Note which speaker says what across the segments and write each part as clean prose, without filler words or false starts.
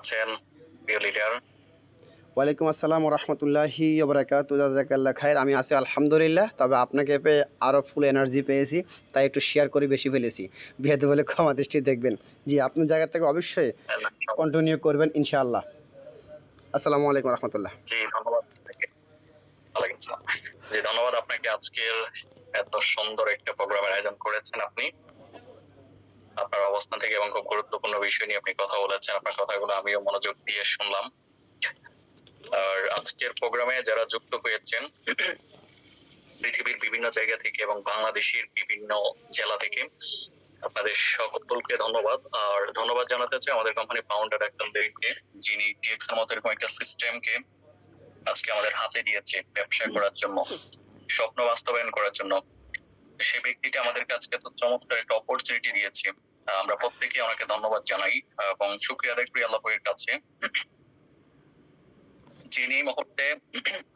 Speaker 1: আছেন প্রিয় লিডার?
Speaker 2: ওয়ালাইকুম আসসালাম ওয়া রাহমাতুল্লাহি ওয়া বারাকাতুহু। জাযাকাল্লাহ খাইর। আমি আছি আলহামদুলিল্লাহ। তবে আপনাকে পেয়ে আরও ফুল এনার্জি পেয়েছি, তাই একটু শেয়ার করে বেশি ফেলেছি। বিহেদ বলে ক্ষমা দৃষ্টি দেখবেন। জি, আপনার জায়গা থেকে অবশ্যই কন্টিনিউ করবেন ইনশাআল্লাহ। আসসালামু আলাইকুম রাহমাতুল্লাহ।
Speaker 1: জি, ধন্যবাদ আপনাকে। ওয়ালাইকুম আসসালাম। জি, ধন্যবাদ আপনাকে। আজকের এত সুন্দর একটা প্রোগ্রামের আয়োজন করেছেন আপনি। আপনার অবস্থান থেকে এবং খুব গুরুত্বপূর্ণ বিষয় নিয়ে আপনি কথা বলেছেন। আপনার কথাগুলো আমিও মনোযোগ দিয়ে শুনলাম। আর আজকের প্রোগ্রামে যারা যুক্ত হয়েছেন পৃথিবীর বিভিন্ন জায়গা থেকে এবং বাংলাদেশের বিভিন্ন জেলা থেকে, আপনাদের সকলকে ধন্যবাদ। আর ধন্যবাদ জানাতে চাই আমাদের কোম্পানি ফাউন্ডার একজনকে, যিনি টিএক্স এর মতো এরকম একটা সিস্টেমকে আজকে আমাদের হাতে দিয়েছে ব্যবসা করার জন্য, স্বপ্ন বাস্তবায়ন করার জন্য। সেই ব্যক্তিটা আমাদেরকে আজকে এত চমৎকার একটা অপরচুনিটি দিয়েছে। আমরা প্রত্যেকে ওনাকে ধন্যবাদ জানাই এবং শুকরিয়া আদায় করি আল্লাহ পাকের কাছে, যিনি এই মুহূর্তে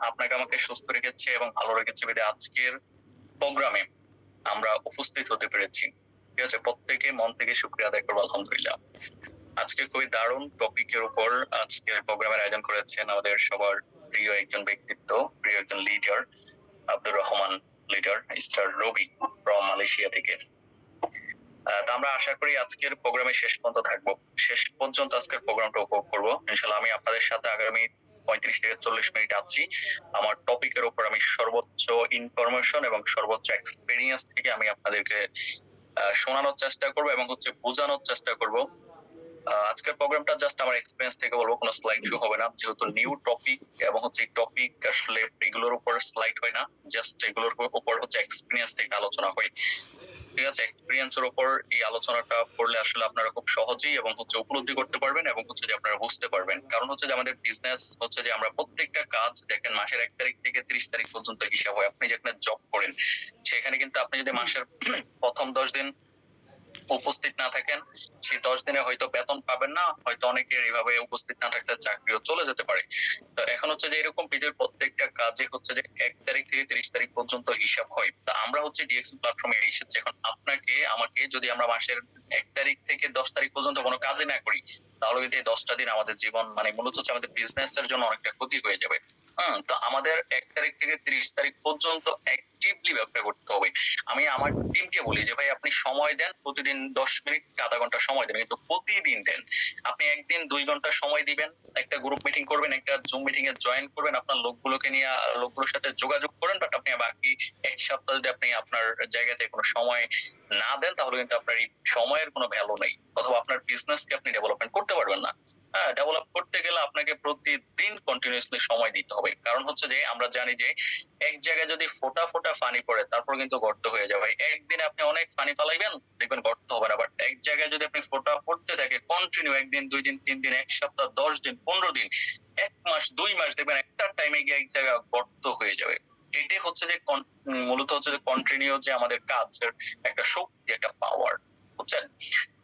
Speaker 1: আপনাকে আমাকে সুস্থ রেখেছে এবং ভালো রেখেছে বিধায় আজকের প্রোগ্রামে আমরা উপস্থিত হতে পেরেছি। ঠিক আছে, প্রত্যেকে মন থেকে শুকরিয়া আদায় করবো আলহামদুলিল্লাহ। আজকে খুবই দারুণ টপিকের উপর আজকের প্রোগ্রামের আয়োজন করেছেন আমাদের সবার প্রিয় একজন ব্যক্তিত্ব, প্রিয় একজন leader, Abdur Rahman leader, mister Ravi from Malaysia থেকে। তা আমরা আশা করি আজকের প্রোগ্রামে শেষ পর্যন্ত থাকবো, শেষ পর্যন্ত আজকের প্রোগ্রামটা উপভোগ করবো ইনশাল্লাহ। আমি আপনাদের সাথে আগামী 35 থেকে 40 মিনিট আছি। আমার টপিকের উপর আমি সর্বোচ্চ ইনফরমেশন এবং সর্বোচ্চ এক্সপিরিয়েন্স থেকে আমি আপনাদেরকে শোনানোর চেষ্টা করবো এবং বোঝানোর চেষ্টা করবো। আজকের প্রোগ্রামটা জাস্ট আমার এক্সপেরিয়েন্স থেকে বলবো, কোনো স্লাইড শো হবে না, যেহেতু নিউ টপিক এবং টপিক আসলে এগুলোর উপর স্লাইড হয় না, জাস্ট এগুলোর উপর এক্সপিরিয়েন্স থেকে আলোচনা হয়। ঠিক আছে, এক্সপিরিয়েন্স এর উপর এই আলোচনাটা করলে আসলে আপনারা খুব সহজেই এবং উপলব্ধি করতে পারবেন এবং যে আপনারা বুঝতে পারবেন। কারণ যে আমাদের বিজনেস যে আমরা প্রত্যেকটা কাজ দেখেন মাসের 1 তারিখ থেকে 30 তারিখ পর্যন্ত হিসাব হয়। আপনি যেখানে জব করেন সেখানে কিন্তু আপনি যদি মাসের প্রথম 10 দিন উপস্থিত না থাকেন, সেই 10 দিনে হয়তো বেতন পাবেন না, হয়তো অনেকের এইভাবে উপস্থিত না থাকতে চাকরিও চলে যেতে পারে। তো এখন যে এরকম পৃথিবীর প্রত্যেকটা কাজে যে 1 তারিখ থেকে 30 তারিখ পর্যন্ত হিসাব হয়। তা আমরা ডিএক্সএল প্ল্যাটফর্মে এসেছি। এখন আপনাকে আমাকে যদি আমরা মাসের 1 তারিখ থেকে 10 তারিখ পর্যন্ত কোনো কাজই না করি, তাহলে কিন্তু এই 10টা দিন আমাদের জীবন মূলত আমাদের বিজনেস এর জন্য অনেকটা ক্ষতি হয়ে যাবে। তো আমাদের 1 তারিখ থেকে 30 তারিখ পর্যন্ত অ্যাক্টিভলি ব্যবসা করতে হবে। আমি আমার টিমকে বলি যে ভাই আপনি সময় দেন, প্রতিদিন 10 মিনিট আধা ঘন্টা সময় দেন, কিন্তু প্রতিদিন দেন। আপনি একদিন 2 ঘন্টা সময় দিবেন, একটা গ্রুপ মিটিং করবেন, একটা জুম মিটিং এ জয়েন করবেন, আপনার লোকগুলোকে নিয়ে লোকগুলোর সাথে যোগাযোগ করেন। বাট আপনি বাকি এক সপ্তাহ যদি আপনি আপনার জায়গাতে কোনো সময় না দেন, তাহলে কিন্তু আপনার এই সময়ের কোনো ভ্যালু নেই, অথবা আপনার বিজনেসকে আপনি ডেভেলপমেন্ট করতে পারবেন না। ডেভেলপ করতে গেলে আপনাকে প্রতিদিন কন্টিনিউয়াসলি সময় দিতে হবে। কারণ যে আমরা জানি যে এক জায়গায় যদি ফোঁটা ফোঁটা পানি পড়ে তারপর কিন্তু গর্ত হয়ে যাবে। একদিনে আপনি অনেক পানি ফালাইবেন, দেখবেন গর্ত হবে না। বাট এক জায়গায় যদি আপনি ফোঁটা পড়তে থাকে কন্টিনিউ, 1 দিন 2 দিন 3 দিন 1 সপ্তাহ 10 দিন 15 দিন 1 মাস 2 মাস, দেখবেন একটা টাইমে গিয়ে এক জায়গায় গর্ত হয়ে যাবে। এটাই যে মূলত যে কন্টিনিউ যে আমাদের কাজের একটা শক্তি, একটা পাওয়ার, বুঝছেন?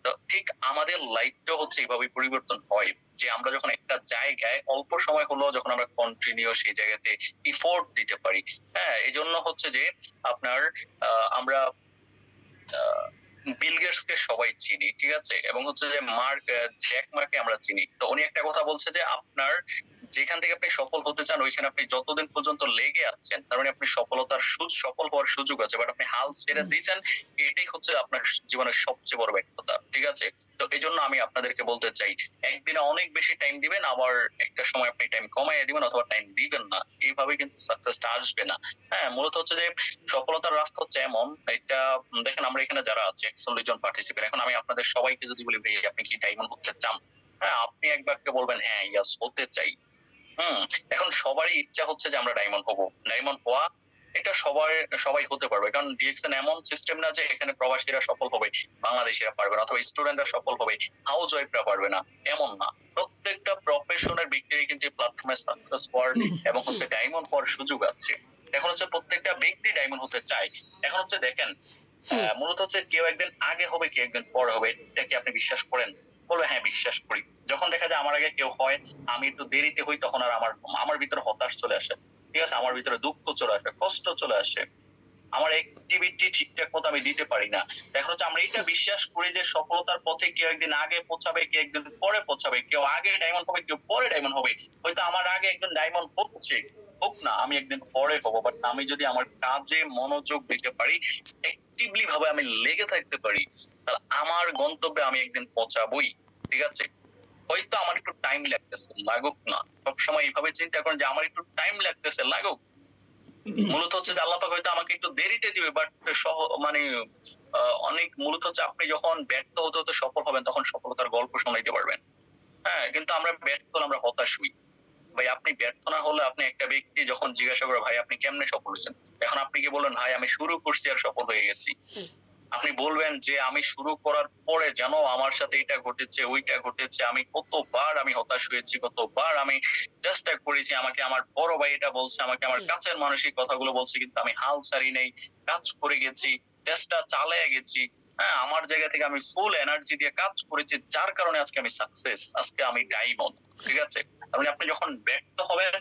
Speaker 1: তো ঠিক আমাদের লাইফটাও এইভাবে পরিবর্তন হয় যে আমরা যখন একটা জায়গায় অল্প সময় হলেও যখন আমরা কন্টিনিউ সেই জায়গাতে এফোর্ট দিতে পারি। এই জন্য যে আপনার আমরা বিল গেটস কে সবাই চিনি, ঠিক আছে, এবং যে জ্যাক মার্কে আমরা চিনি। তো উনি একটা কথা বলছে যে আপনার যেখান থেকে আপনি সফল হতে চান ওইখানে আপনি যতদিন পর্যন্ত লেগে আছেন তার মানে আপনি সফল হওয়ার সুযোগ আছে। বাট আপনি হাল ছেড়ে দিয়েছেন, এটাই আপনার জীবনের সবচেয়ে বড় ব্যর্থতা। ঠিক আছে, তো এই জন্য আমি আপনাদেরকে বলতে চাই, একদিনে অনেক বেশি টাইম দিবেন, আবার একটা সময় আপনি টাইম কমাইয়া দিবেন অথবা টাইম দিবেন না, এইভাবে কিন্তু সাকসেসটা আসবে না। মূলত যে সফলতার রাস্তা এমন, এটা দেখেন আমরা এখানে যারা আছে 40 জন পার্টিসিপেন্ট, এখন আমি আপনাদের সবাইকে যদি বলি ভাই আপনি কি ডায়মন্ড হতে চান, আপনি একবারকে বলবেন হ্যাঁ ইয়াস হতে চাই। এখন সবারই ইচ্ছা যে আমরা ডায়মন্ড হবো। ডায়মন্ড হওয়া এটা সবাই হতে পারবে, কারণ ডিএক্সএন এমন সিস্টেম না যে এখানে প্রবাসীরা সফল হবে, বাংলাদেশিরা পারবে না, অথবা স্টুডেন্টরা সফল হবে, হাউস ওয়াইফরা পারবে না, এমন না। প্রত্যেকটা প্রফেশনের ব্যক্তিরই কিন্তু প্ল্যাটফর্মে সাকসেস হওয়ার এবং ডায়মন্ড হওয়ার সুযোগ আছে। এখন প্রত্যেকটা ব্যক্তি ডায়মন্ড হতে চায়। এখন দেখেন মূলত কেউ একদিন আগে হবে, কেউ একদিন পরে হবে, এটা কি আপনি বিশ্বাস করেন? বলবে হ্যাঁ বিশ্বাস করি। যখন দেখা যায় আমার আগে কেউ হয়, আমি একটু দেরিতে হই, তখন আর আমার ভিতরে হতাশ চলে আসে। ঠিক আছে, আমার ভিতরে দুঃখ চলে আসে, কষ্ট চলে আসে। আমার অ্যাক্টিভিটি ঠিকঠাক মতো আমি দিতে পারি না। এখন হচ্ছে আমরা এটা বিশ্বাস করি যে সফলতার পথে কেউ একদিন আগে পৌঁছাবে, কেউ একদিন পরে পৌঁছাবে, কেউ আগে ডায়মন্ড হবে, কেউ পরে ডায়মন্ড হবে। হয়তো আমার আগে একজন ডায়মন্ড হচ্ছে, হোক না, আমি একদিন পরে হবো। বাট আমি যদি আমার কাজে মনোযোগ দিতে পারি, অ্যাক্টিভলি ভাবে আমি লেগে থাকতে পারি, তাহলে আমার গন্তব্যে আমি একদিন পৌঁছাবোই। ঠিক আছে? হয়তো আমার একটু টাইম লাগতেছে, লাগুক না। সবসময় এইভাবে চিন্তা করেন যে আমার একটু টাইম লাগতেছে, লাগুক। মূলত হচ্ছে যে আল্লাহ পাক হয়তো আমাকে একটু দেরিতে দিবে, বাট মানে অনেক মূলত হচ্ছে আপনি যখন ব্যর্থ হতে হতে সফল হবেন তখন সফলতার গল্প শোনাইতে পারবেন। হ্যাঁ, কিন্তু আমরা ব্যর্থ হলে আমরা হতাশ হই। ভাই আপনি ব্যর্থ না হলে আপনি একটা ব্যক্তি যখন জিজ্ঞাসা করে ভাই আপনি কেমনে সফল হয়েছেন, এখন আপনি কি বললেন ভাই আমি শুরু করছি আর সফল হয়ে গেছি। আপনি বলবেন যে আমি শুরু করার পরে জানো আমার সাথে এটা ঘটেছে ওইটা ঘটেছে, আমি কতবার আমি হতাশ হয়েছি, কতবার আমি চেষ্টা করেছি, আমাকে আমার বড় ভাই এটা বলছে, আমাকে আমার কাছের মানুষই কথাগুলো বলছে, কিন্তু আমি হাল ছাড়ি নাই, কাজ করে গেছি, চেষ্টা চালিয়ে গেছি। হ্যাঁ, আমার জায়গা থেকে আমি ফুল এনার্জি দিয়ে কাজ করেছি, যার কারণে আজকে আমি সাকসেস, আজকে আমি ডায়মন্ড। ঠিক আছে? তার মানে আপনি যখন ব্যর্থ হবেন,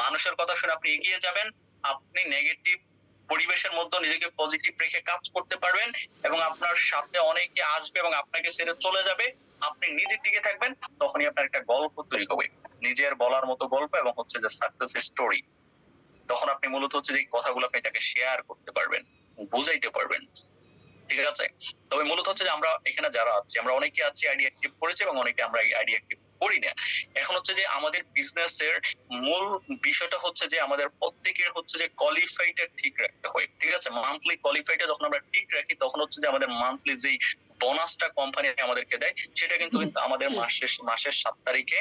Speaker 1: মানুষের কথা শুনে আপনি এগিয়ে যাবেন, আপনি নেগেটিভ পরিবেশের মধ্যে নিজেকে পজিটিভ রেখে কাজ করতে পারবেন, এবং আপনার সাথে অনেকে আসবে এবং আপনাকে ছেড়ে চলে যাবে, আপনি নিজে টিকে থাকবেন, তখনই আপনার একটা গল্প তৈরি হবে, নিজের বলার মতো গল্প, এবং হচ্ছে যে সাকসেস স্টোরি। তখন আপনি মূলত হচ্ছে যে কথাগুলো আপনি তাকে শেয়ার করতে পারবেন, বুঝাইতে পারবেন। ঠিক আছে? তবে মূলত হচ্ছে যে আমরা এখানে যারা আছি, আমরা অনেকে আছি আইডি অ্যাক্টিভ করেছি এবং অনেকে আমরা আইডি অ্যাক্টিভ করি না। এখন হচ্ছে যে আমাদের বিজনেসের মূল বিষয়টা হচ্ছে যে আমাদের প্রত্যেকের হচ্ছে যে কোয়ালিফাইটা ঠিক রাখতে হয়। ঠিক আছে? মান্থলি কোয়ালিফাইটা যখন আমরা ঠিক রাখি তখন হচ্ছে যে আমাদের মান্থলি যেই বোনাসটা কোম্পানি আমাদেরকে দেয় সেটা কিন্তু আমাদের মাসের 7 তারিখে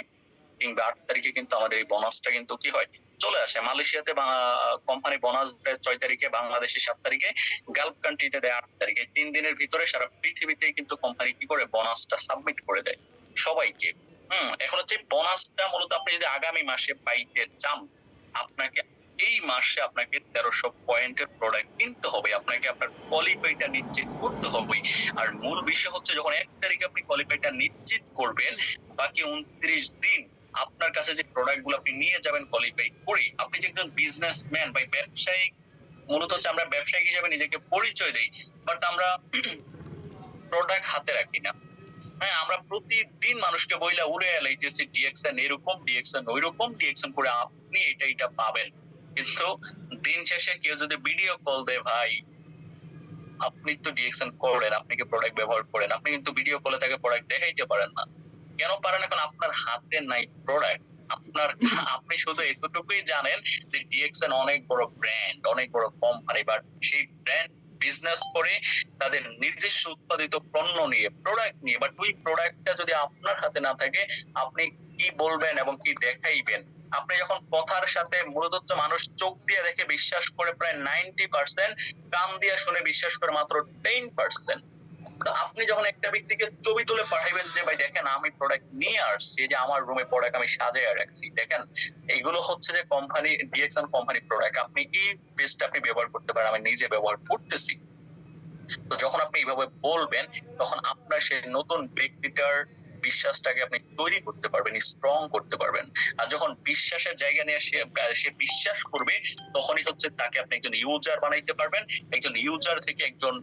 Speaker 1: কিংবা 8 তারিখে কিন্তু আমাদের এই বোনাসটা কিন্তু কি হয়, চলে আসে। মালয়েশিয়াতে কোম্পানি বোনাস দেয় 6 তারিখে, বাংলাদেশে 7 তারিখে, গালফ কান্ট্রিতে দেয় 8 তারিখে। 3 দিনের ভিতরে সারা পৃথিবীতে কিন্তু কোম্পানি কি করে বোনাসটা সাবমিট করে দেয় সবাইকে। এখন হচ্ছে বোনাসটা মূলত আপনি যদি আগামী মাসে পাইতে চান, আপনাকে এই মাসে আপনাকে 1300 পয়েন্টের প্রোডাক্ট কিনতে হবে, আপনাকে আপনার কোয়ালিফাইটা নিশ্চিত করতে হবে। আর মূল বিষয় হচ্ছে যখন 1 তারিখে আপনি কোয়ালিফাইটা নিশ্চিত করবেন, বাকি 29 দিন আপনার কাছে যে প্রোডাক্ট গুলো আপনি নিয়ে যাবেন কোয়ালিফাই করে, আপনি যে একজন বিজনেসম্যান বা ব্যবসায়িক, মূলত হচ্ছে আমরা ব্যবসায়িক হিসেবে নিজেকে পরিচয় দেই, বাট আমরা প্রোডাক্ট হাতে রাখি না। হ্যাঁ, আমরা প্রতিদিন মানুষকে বইলা উড়ে লাইতেছি ডিএক্সএন এরকম, ডিএক্সএন ওইরকম, ডিএক্সএন করে আপনি এটা পাবেন। কিন্তু দিন শেষে কেউ যদি ভিডিও কল দেয়, ভাই আপনি তো ডিএক্সএন করেন, আপনি কি প্রোডাক্ট ব্যবহার করেন, আপনি কিন্তু ভিডিও কলে তাকে প্রোডাক্ট দেখাইতে পারেন না। কেন পারেন? এখন আপনার হাতে নাই প্রোডাক্ট। আপনি শুধু এতটুকুই জানেন যে ডিএক্সএন অনেক বড় ব্র্যান্ড, অনেক বড় কোম্পানি, বাট সেই ব্র্যান্ড বিজনেস করে তাদের নিজস্ব উৎপাদিত পণ্য নিয়ে, প্রোডাক্ট নিয়ে, বাট ওই প্রোডাক্টটা যদি আপনার হাতে না থাকে, আপনি কি বলবেন এবং কি দেখাইবেন? আপনি যখন কথার সাথে মূলত হচ্ছে মানুষ চোখ দিয়ে দেখে বিশ্বাস করে প্রায় 90%, কান দিয়ে শুনে বিশ্বাস করে মাত্র 10%। তো আপনি যখন একটা ব্যক্তিকে ছবি তুলে পাঠাইবেন যে ভাই দেখেন আমি প্রোডাক্ট নিয়ে আসছি, যে আমার রুমে প্রোডাক্ট আমি সাজিয়ে রাখছি, দেখেন এইগুলো হচ্ছে যে কোম্পানি ডিএক্সএন কোম্পানি প্রোডাক্ট, আপনি এই পেজটা আপনি ব্যবহার করতে পারেন, আমি নিজে ব্যবহার করতেছি। তো যখন আপনি এইভাবে বলবেন তখন আপনার সেই নতুন ব্যক্তিটার বিশ্বাসটাকে আপনি তৈরি করতে পারবেন, স্ট্রং করতে পারবেন। আর যখন বিশ্বাসের জায়গা নিয়ে সে বিশ্বাস করবে, তখনই হচ্ছে তাকে আপনি একজন ইউজার বানাইতে পারবেন। একজন ইউজার থেকে একজন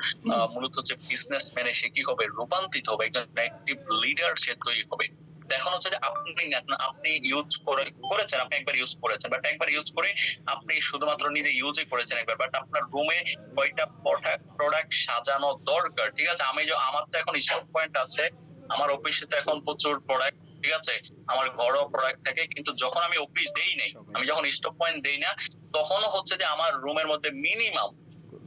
Speaker 1: মূলত হচ্ছে বিজনেসম্যানে সে কি হবে, রূপান্তরিত হবে, একজন অ্যাক্টিভ লিডার সে তৈরি হবে। এখন হচ্ছে যে আপনি ইউজ করেছেন, আপনি একবার ইউজ করেছেন, বাট একবার ইউজ করে আপনি শুধুমাত্র নিজে ইউজই করেছেন একবার, বাট আপনার রুমে কয়টা প্রোডাক্ট সাজানো দরকার। ঠিক আছে? আমার তো এখন স্টক পয়েন্ট আছে, আমার অফিসে তো এখন প্রচুর প্রোডাক্ট। ঠিক আছে? আমার ঘরও প্রোডাক্ট থাকে, কিন্তু যখন আমি অফিস দেই নাই, আমি যখন স্টক পয়েন্ট দেই না, তখনও হচ্ছে যে আমার রুমের মধ্যে মিনিমাম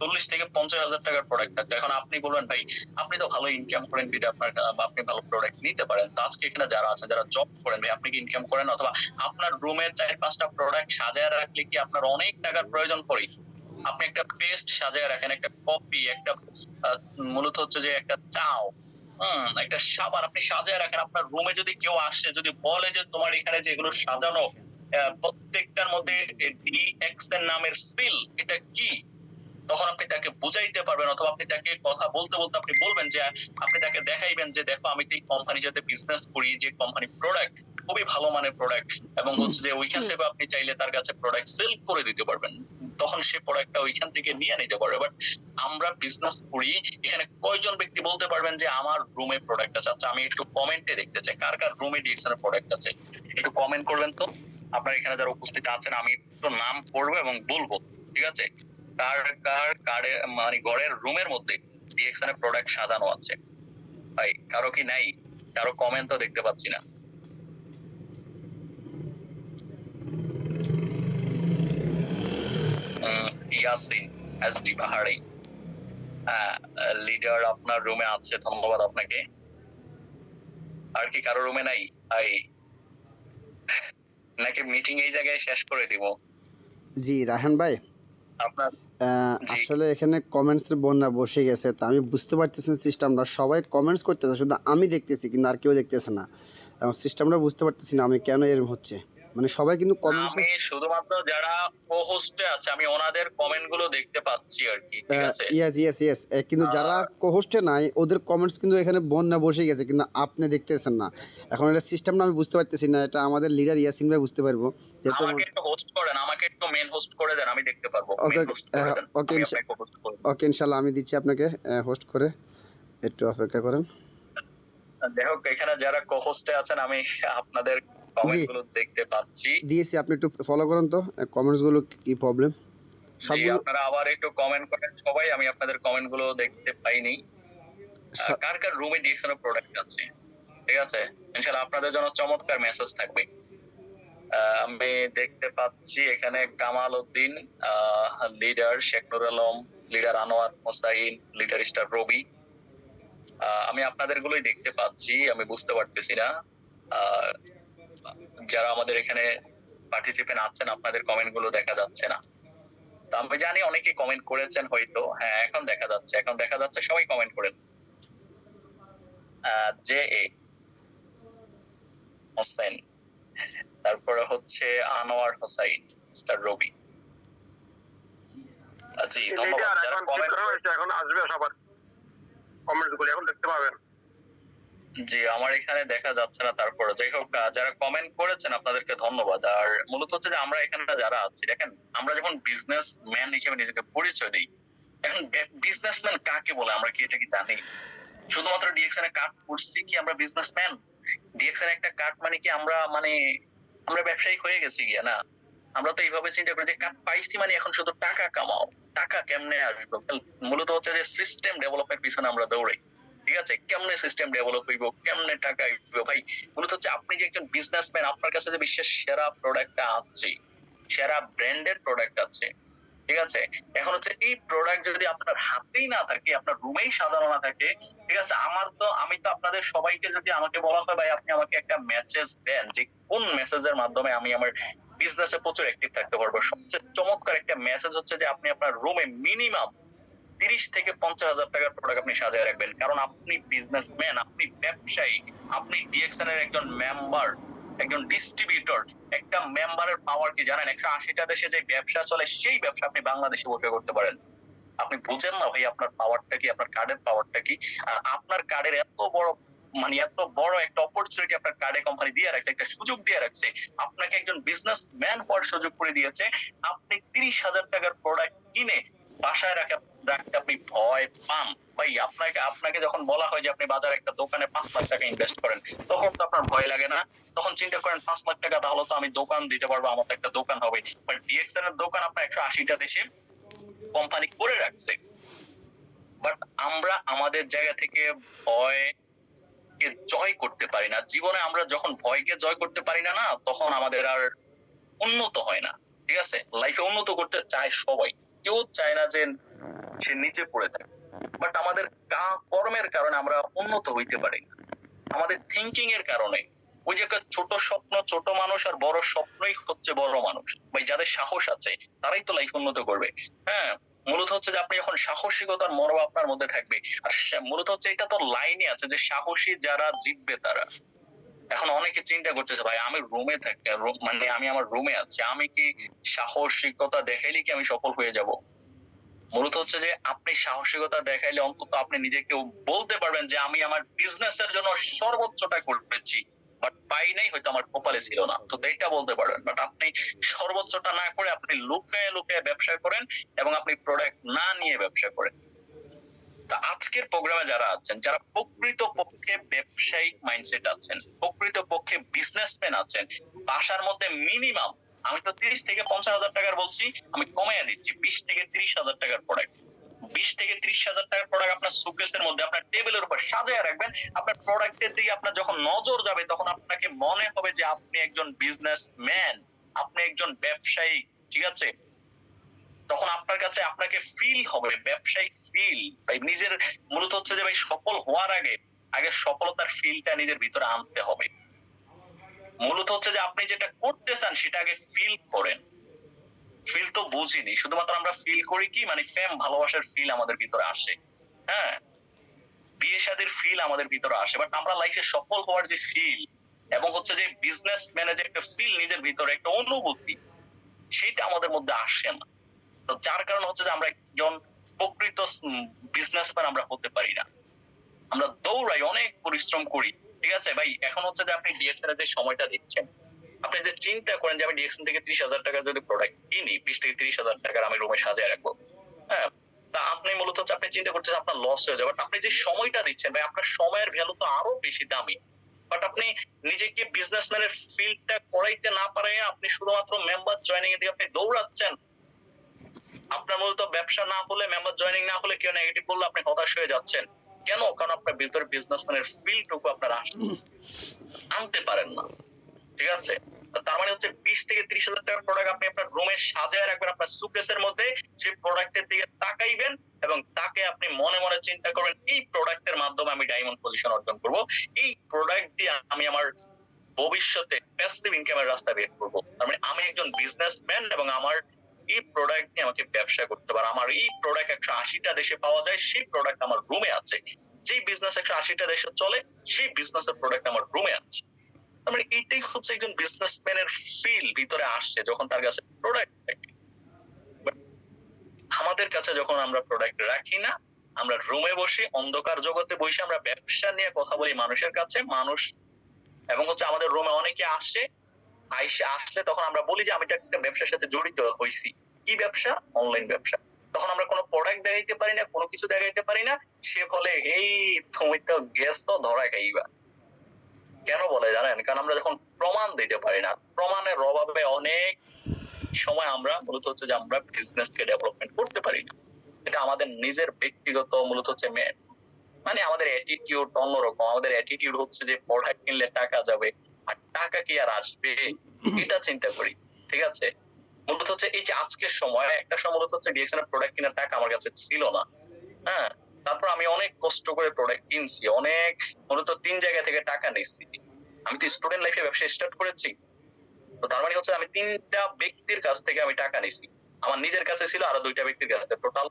Speaker 1: 40 থেকে 50,000 টাকার প্রোডাক্ট থাকতো। এখন আপনি বলবেন ভাই আপনি তো ভালো ইনকাম করেন, বিধে আপনার আপনি ভালো প্রোডাক্ট নিতে পারেন। তো আজকে এখানে যারা আছেন, যারা জব করেন, ভাই আপনি কি ইনকাম করেন? অথবা আপনার রুমে 4-5টা প্রোডাক্ট সাজায় রাখলে কি আপনার অনেক টাকার প্রয়োজন পড়ে? আপনি একটা পেস্ট সাজায় রাখেন, একটা কপি, একটা মূলত হচ্ছে যে একটা চাও, একটা সাবান আপনি সাজায় রাখেন। আপনার রুমে যদি কেউ আসে, যদি বলে যে তোমার এখানে যেগুলো সাজানো প্রত্যেকটার মধ্যে ডিএক্স এর নামের সিল, এটা কি? তখন আপনি তাকে বুঝাইতে পারবেন, অথবা আপনি তাকে কথা বলতে বলতে আপনি বলবেন যে আপনি তাকে দেখাইবেন যে দেখো আমি তো এই কোম্পানির সাথে বিজনেস করি, যে কোম্পানি প্রোডাক্ট খুবই ভালো মানের প্রোডাক্ট, এবং হচ্ছে যে ওইখান থেকে আপনি চাইলে তার কাছে প্রোডাক্ট সেল করে দিতে পারবেন। তখন সে প্রোডাক্টটা ওইখান থেকে নিয়ে নিতে পারবে। বাট আমরা বিজনেস করি, এখানে কয়জন ব্যক্তি বলতে পারবেন যে আমার রুমে প্রোডাক্ট আছে? আচ্ছা, আমি একটু কমেন্টে দেখতে চাই কার কার রুমে ডিএক্সএন এর প্রোডাক্ট আছে, একটু কমেন্ট করবেন তো। আপনার এখানে যারা উপস্থিত আছেন আমি একটু নাম পড়বো এবং বলবো, ঠিক আছে? কার কার কারে মানে ঘরের রুমের মধ্যে ডিএক্সএন এর প্রোডাক্ট সাজানো আছে? ভাই কারো কি নাই? কারো কমেন্ট তো দেখতে পাচ্ছি না। ইয়াসিন এসডি পাহাড়ি, লিডার আপনার রুমে আছে, ধন্যবাদ আপনাকে। আর কি কারো রুমে নাই? ভাই নাকি মিটিং এই জায়গায় শেষ করে দিব?
Speaker 2: জি রায়হান ভাই,
Speaker 1: আপনার জি
Speaker 2: আসলে এখানে কমেন্টসের বন্যা বসে গেছে, তা আমি বুঝতে পারতেছি সিস্টেমটা, সবাই কমেন্টস করতেছে, শুধু আমি দেখতেছি কিন্তু আর কেউ দেখতেছে না, এবং সিস্টেমটা বুঝতে পারতেছি না আমি কেন এরকম হচ্ছে, মানে সবাই কিন্তু কমেন্টস।
Speaker 1: আমি শুধুমাত্র যারা কো-হোস্টে আছে আমি ওনাদের কমেন্ট গুলো দেখতে পাচ্ছি আর কি, ঠিক আছে?
Speaker 2: ইয়েস ইয়েস ইয়েস, কিন্তু যারা কোহোস্টে নাই ওদের কমেন্টস কিন্তু এখানে বন্যা বসে গেছে, কিন্তু আপনি দেখতেছেন না। এখন এটা সিস্টেমটা আমি বুঝতে পারতেছি না, এটা আমাদের লিডার ইয়াসিন ভাই বুঝতে পারবো যেহেতু।
Speaker 1: আমাকে একটু হোস্ট করেন, আমাকে একটু মেন হোস্ট করে দেন, আমি দেখতে পারবো।
Speaker 2: ওকে
Speaker 1: মেন হোস্ট করে দেন,
Speaker 2: ওকে
Speaker 1: আমি আপনাকে হোস্ট করে দেব।
Speaker 2: ওকে ইনশাল্লাহ আমি দিচ্ছি আপনাকে হোস্ট করে, একটু অপেক্ষা করেন।
Speaker 1: যাই হোক, এখানে যারা কো-হোস্টে আছেন আমি আপনাদের
Speaker 2: জি
Speaker 1: কমেন্ট গুলো দেখতে পাচ্ছি।
Speaker 2: দিয়েছি, আপনি একটু ফলো করুন তো কমেন্টসগুলো কি প্রবলেম
Speaker 1: জি,
Speaker 2: সবগুলো।
Speaker 1: আপনারা আবার একটু কমেন্ট করেন সবাই, আমি আপনাদের কমেন্ট গুলো দেখতে পাইনি। কার কার রুমে ডিএক্সএন এর প্রোডাক্ট আছে? ঠিক আছে, ইনশাআল্লাহ আপনাদের জন্য চমৎকার মেসেজ থাকবে। আমি দেখতে পাচ্ছি এখানে Kamal Uddin, leader Sheikh Nur Alam, leader Anwar Hossain, leader star Rabi. আমি আপনাদের গুলোই দেখতে পাচ্ছি, আমি বুঝতে পারতেছি না আহ, যারা আমাদের এখানে পার্টিসিপেন্ট আছেন আপনাদের কমেন্ট গুলো দেখা যাচ্ছে না। তো আমি জানি অনেকে কমেন্ট করেছেন হয়তো, হ্যাঁ এখন দেখা যাচ্ছে, এখন দেখা যাচ্ছে, সবাই কমেন্ট করেন। জে এ হোসেন, তারপরে হচ্ছে আনোয়ার হোসাইন, মিস্টার রবি। জি ধন্যবাদ যারা কমেন্ট।
Speaker 3: এখন আসবে সবার কমেন্টস গুলো এখন দেখতে পাবেন।
Speaker 1: জি আমার এখানে দেখা যাচ্ছে না, তারপরে যাই হোক যারা কমেন্ট করেছেন আপনাদেরকে ধন্যবাদ। আর মূলত হচ্ছে যে আমরা এখানে যারা আছি, দেখেন আমরা যখন বিজনেস ম্যান হিসেবে নিজেকে পরিচয় দিই, এখন বিজনেসম্যান কাকে বলে আমরা কি এটা কি জানি? শুধুমাত্র ডিএক্সএন এ কার্ড করছি কি আমরা বিজনেসম্যান? ডিএক্সএন একটা কার্ড মানে কি আমরা আমরা ব্যবসায়িক হয়ে গেছি গিয়া? না, আমরা তো এইভাবে চিন্তা করি যে কার্ড পাইছি মানে এখন শুধু টাকা কামাও। টাকা কেমনে আসবে? মূলত হচ্ছে যে সিস্টেম ডেভেলপের পিছনে আমরা দৌড়াই, ঠিক আছে? কেমনে সিস্টেম ডেভেলপ হইব, কেমনে টাকা আসবে? ভাই মূলত হচ্ছে আপনি যে একজন বিজনেসম্যান, আপনার কাছে যে বিশ্বের সেরা প্রোডাক্টটা আছে, সেরা ব্র্যান্ডের প্রোডাক্ট আছে, ঠিক আছে? এখন হচ্ছে এই প্রোডাক্ট যদি আপনার হাতেই না থাকে, আপনার রুমেই সাজানো না থাকে, ঠিক আছে, আমি তো আপনাদের সবাইকে যদি আমাকে বলা হয় ভাই আপনি আমাকে একটা মেসেজ দেন যে কোন মেসেজের মাধ্যমে আমি আমার বিজনেসে প্রচুর অ্যাক্টিভ থাকতে পারবো, সবচেয়ে চমৎকার একটা মেসেজ হচ্ছে যে আপনি আপনার রুমে মিনিমাম 30,000 থেকে 50,000 টাকার প্রোডাক্ট আপনি সাজিয়ে রাখবেন, কারণ আপনি বিজনেসম্যান, আপনি ব্যবসায়ী, আপনি ডিএক্সএন এর একজন মেম্বার, একজন ডিস্ট্রিবিউটর। একটা মেম্বারের পাওয়ার কি জানেন? 180টা দেশে যে ব্যবসা চলে সেই ব্যবসা আপনি বাংলাদেশে বসে করতে পারেন। আপনি বুঝেন না ভাই আপনার পাওয়ারটা কি, আপনার কার্ডের পাওয়ারটা কি? আর আপনার কার্ডের এত বড় এত বড় একটা অপরচুনিটি আপনার কার্ডে কোম্পানি দিয়ে রাখছে, একটা সুযোগ দিয়ে রাখছে, আপনাকে একজন বিজনেসম্যান হওয়ার সুযোগ করে দিয়েছে। আপনি 30,000 টাকার প্রোডাক্ট কিনে বাসায় রাখতে আপনি ভয় পান। ভাই আপনাকে যখন বলা হয় যে আপনি বাজারে একটা দোকানে 5 লাখ টাকা ইনভেস্ট করেন, তখন তো আপনার ভয় লাগে না? তখন চিন্তা করেন 5 লাখ টাকা তাহলে তো আমি দোকান দিতে পারবো, আমার তো একটা দোকান হবে। বাট ডিএক্সএন এর দোকান আপনার 180টা দেশে কোম্পানি করে রাখছে। বাট আমরা আমাদের জায়গা থেকে ভয়কে জয় করতে পারি না। জীবনে আমরা যখন ভয়কে জয় করতে পারি না, তখন আমাদের আর উন্নত হয় না, ঠিক আছে? লাইফে উন্নত করতে চায় সবাই, কেউ চায় না যে সে নিচে পড়ে থাকে। বাট আমাদের কর্মের কারণে আমরা উন্নত হইতে পারি না, আমাদের থিঙ্কিং এর কারণে। ওই যে একটা ছোট স্বপ্ন, ছোট মানুষ, আর বড় স্বপ্নই হচ্ছে বড় মানুষ। ভাই যাদের সাহস আছে তারাই তো লাইফ উন্নত করবে। হ্যাঁ, মূলত হচ্ছে যে আপনি যখন সাহসিকতার মনোভাব আপনার মধ্যে থাকবে, আর মূলত হচ্ছে এটা তো লাইনে আছে যে সাহসী যারা জিতবে তারা। এখন অনেকে চিন্তা করতেছে ভাই আমি রুমে থাকি, আমি আমার রুমে আছি, আমি কি সাহসিকতা দেখাইলে কি আমি সফল হয়ে যাব? মূলত হচ্ছে যে আপনি সাহসিকতা দেখাইলে অন্তত আপনি নিজেকে বলতে পারবেন যে আমি আমার বিজনেসের জন্য সর্বোচ্চটা করেছি, বাট পাই নাই, হয়তো আমার কপালে ছিল না, তো এইটা বলতে পারেন। বাট আপনি সর্বোচ্চটা না করে আপনি লুকায় লুকায় ব্যবসা করেন এবং আপনি প্রোডাক্ট না নিয়ে ব্যবসা করেন। তা আজকের প্রোগ্রামে যারা আছেন, যারা প্রকৃত পক্ষে ব্যবসায়িক মাইন্ডসেট আছেন, প্রকৃত পক্ষে বিজনেসম্যান আছেন, বাসার মধ্যে মিনিমাম, আমি তো 30 থেকে 50 হাজার টাকার বলছি, আমি কমাইয়া দিচ্ছি, 20 থেকে 30 হাজার টাকার প্রোডাক্ট, 20 থেকে 30 হাজার টাকার প্রোডাক্ট আপনার সুকেসের মধ্যে আপনার টেবিলের উপর সাজায় রাখবেন। আপনার প্রোডাক্টের দিকে আপনার যখন নজর যাবে তখন আপনাকে মনে হবে যে আপনি একজন বিজনেসম্যান, আপনি একজন ব্যবসায়ী, ঠিক আছে? তখন আপনার কাছে আপনাকে ফিল হবে, ব্যবসায়িক ফিল। ভাই নিজের মূলত হচ্ছে যে ভাই সফল হওয়ার আগে আগে সফলতার ফিলটা নিজের ভিতরে আনতে হবে। মূলত হচ্ছে যে আপনি যেটা করতে চান সেটা আগে ফিল করেন। ফিল তো বুঝিনি, শুধুমাত্র আমরা ফিল করি কি, মানে প্রেম ভালোবাসার ফিল আমাদের ভিতরে আসে, হ্যাঁ, বিয়ে শাদীর ফিল আমাদের ভিতরে আসে, বাট আমরা লাইফে সফল হওয়ার যে ফিল এবং হচ্ছে যে বিজনেস ম্যানেজার একটা ফিল নিজের ভিতরে একটা অনুভূতি, সেটা আমাদের মধ্যে আসে না। তো যার কারণে হচ্ছে যে আমরা একজন প্রকৃত বিজনেসম্যান আমরা হতে পারি না। আমরা দৌড়াই, অনেক পরিশ্রম করি, ঠিক আছে ভাই? এখন হচ্ছে যে আপনি ডিএক্সএন এর যে সময়টা দিচ্ছেন, আপনি যে চিন্তা করেন যে আমি ডিএক্সএন থেকে 30 হাজার টাকা যদি প্রোডাক্ট কিনি, 20 থেকে 30 হাজার টাকার আমি রুমে সাজিয়ে রাখবো, হ্যাঁ, তা আপনি মূলত হচ্ছে আপনি চিন্তা করছেন আপনার লস হয়ে যাবে, বাট আপনি যে সময়টা দিচ্ছেন ভাই, আপনার সময়ের ভ্যালু তো আরো বেশি দামি। বাট আপনি নিজেকে বিজনেসম্যানের ফিল্ডটা করাইতে না পারে আপনি শুধুমাত্র মেম্বার জয়েনিং এ দিয়ে আপনি দৌড়াচ্ছেন। আপনার মূলত ব্যবসা না হলে, মেম্বার জয়েনিং না হলে, কেউ নেগেটিভ বললে আপনি হতাশ হয়ে যাচ্ছেন। কেন? কারণ আপনার ভিতরে বিজনেসম্যানের ফিলটুকু আপনার আনতে পারেন না, ঠিক আছে? তার মানে হচ্ছে 20 থেকে 30 হাজার টাকার প্রোডাক্ট আপনি আপনার রুমে সাজায় রাখবেন, আপনার সুকেসের মধ্যে সেই প্রোডাক্টের দিকে তাকাইবেন এবং তাকে আপনি মনে মনে চিন্তা করবেন এই প্রোডাক্টের মাধ্যমে আমি ডায়মন্ড পজিশন অর্জন করব, এই প্রোডাক্ট দিয়ে আমি আমার ভবিষ্যতে প্যাসিভ ইনকামের রাস্তা বের করব। তার মানে আমি একজন বিজনেসম্যান এবং আমার এই প্রোডাক্ট নিয়ে আমাকে ব্যবসা করতে পারে, আমার এই প্রোডাক্ট 180টা দেশে পাওয়া যায়, সেই প্রোডাক্ট আমার রুমে আছে, যেই বিজনেস 180টা দেশে চলে সেই বিজনেসের প্রোডাক্ট আমার রুমে আছে। তার মানে এইটাই হচ্ছে একজন বিজনেসম্যানের ফিল ভিতরে আসছে যখন তার কাছে প্রোডাক্ট থাকে। আমাদের কাছে যখন আমরা প্রোডাক্ট রাখি না, আমরা রুমে বসে অন্ধকার জগতে বসে আমরা ব্যবসা নিয়ে কথা বলি মানুষের কাছে, মানুষ এবং হচ্ছে আমাদের রুমে অনেকে আসে, আসলে তখন আমরা বলি যে আমি তো একটা ব্যবসার সাথে জড়িত হইছি। কি ব্যবসা? অনলাইন ব্যবসা। তখন আমরা কোনো প্রোডাক্ট দেখাইতে পারি না, কোনো কিছু দেখাইতে পারি না, সে বলে এই তুমি তো গেছো ধরা খাইবা। কেন বলে জানেন? কারণ আমরা যখন প্রমাণ দিতে পারি না, প্রমাণের অভাবে অনেক সময় আমরা মূলত হচ্ছে যে আমরা বিজনেসকে ডেভেলপমেন্ট করতে পারি না। এটা আমাদের নিজের ব্যক্তিগত মূলত হচ্ছে মানে আমাদের অ্যাটিটিউড অন্যরকম। আমাদের অ্যাটিটিউড হচ্ছে যে প্রোডাক্ট কিনলে টাকা যাবে, আর টাকা কি আর আসবে এটা চিন্তা করি, ঠিক আছে? মূলত হচ্ছে এই যে আজকের সময়, একটা সময় মূলত হচ্ছে ডিএক্সএন এর প্রোডাক্ট কেনার টাকা আমার কাছে ছিল না, হ্যাঁ, তারপর আমি অনেক কষ্ট করে প্রোডাক্ট কিনছি, অনেক মূলত 3 জায়গা থেকে টাকা নিচ্ছি। আমি তো স্টুডেন্ট লাইফে ব্যবসা স্টার্ট করেছি, তো তার মানে হচ্ছে আমি 3টা ব্যক্তির কাছ থেকে আমি টাকা নিছি, আমার নিজের কাছে ছিল আরো 2টা ব্যক্তির কাছ থেকে, টোটাল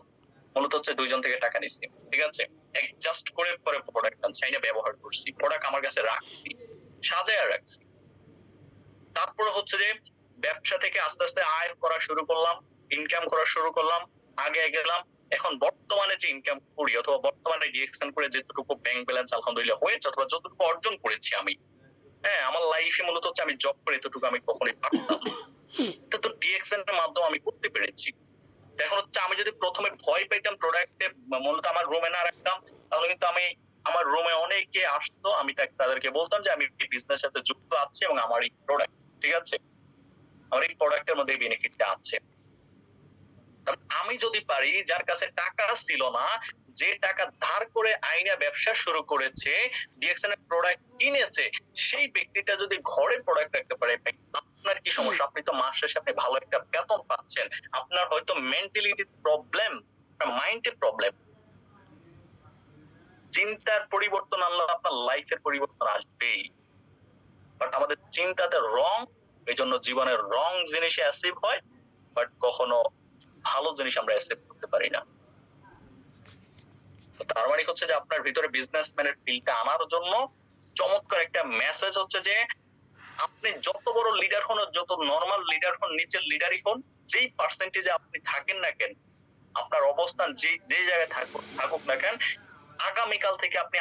Speaker 1: মূলত হচ্ছে 2 জন থেকে টাকা নিছি, ঠিক আছে? অ্যাডজাস্ট করে পরে প্রোডাক্ট চাইনা ব্যবহার করছি, প্রোডাক্ট আমার কাছে রাখছি, সাজায় রাখছি। তারপরে হচ্ছে যে ব্যবসা থেকে আস্তে আস্তে আয় করা শুরু করলাম, ইনকাম করা শুরু করলাম, আগে গেলাম। এখন বর্তমানে যে ইনকাম করি অথবা বর্তমানে ডিএক্সএন করে যেটুকু ব্যাংক ব্যালেন্স আলহামদুলিল্লাহ হয়েছে অথবা যতটুকু অর্জন করেছি আমি, হ্যাঁ, আমার লাইফে মূলত হচ্ছে আমি জব করে এতটুকু আমি কখনোই পারতাম না, এটা তো ডিএক্সএন এর মাধ্যমে আমি করতে পেরেছি। এখন হচ্ছে আমি যদি প্রথমে ভয় পাইতাম প্রোডাক্টে মূলত আমার রুমে না রাখতাম, তাহলে কিন্তু আমি আমার রুমে অনেকে আসতো, আমি তাদেরকে বলতাম যে আমি এই বিজনেস সাথে যুক্ত আছি এবং আমার এই প্রোডাক্ট, ঠিক আছে, আমার এই প্রোডাক্টের মধ্যে বেনিফিটটা আছে। আমি যদি পারি, যার কাছে টাকা ছিল না, যে টাকা ধার করে আইনা ব্যবসা শুরু করেছে, ডিএক্সএন এর প্রোডাক্ট কিনেছে, সেই ব্যক্তিটা যদি ঘরে প্রোডাক্ট রাখতে পারে, আপনার কি সমস্যা? আপনি তো মাস শেষে আপনি ভালো একটা বেতন পাচ্ছেন, আপনার হয়তো মেন্টালিটি প্রবলেম, মাইন্ডের প্রবলেম, চিন্তার পরিবর্তন আনলে আপনার লাইফের পরিবর্তন আসবেই। বাট আমাদের চিন্তাটা রং, এই জন্য জীবনের রং জিনিসে অ্যাচিভ হয়, বাট কখনো ভালো জিনিস আমরা অ্যাকসেপ্ট করতে পারি না। তার মানে হচ্ছে যে আপনার ভিতরে বিজনেসম্যানের ফিলটা আনার জন্য চমৎকার একটা মেসেজ হচ্ছে যে আপনি যত বড় লিডার হন, যত নরমাল লিডার হন, নিচের লিডারই হন, যেই পার্সেন্টেজে আপনি থাকেন না কেন, আপনার অবস্থান যে যে জায়গায় থাকুক না কেন, আগামীকাল থেকে আপনি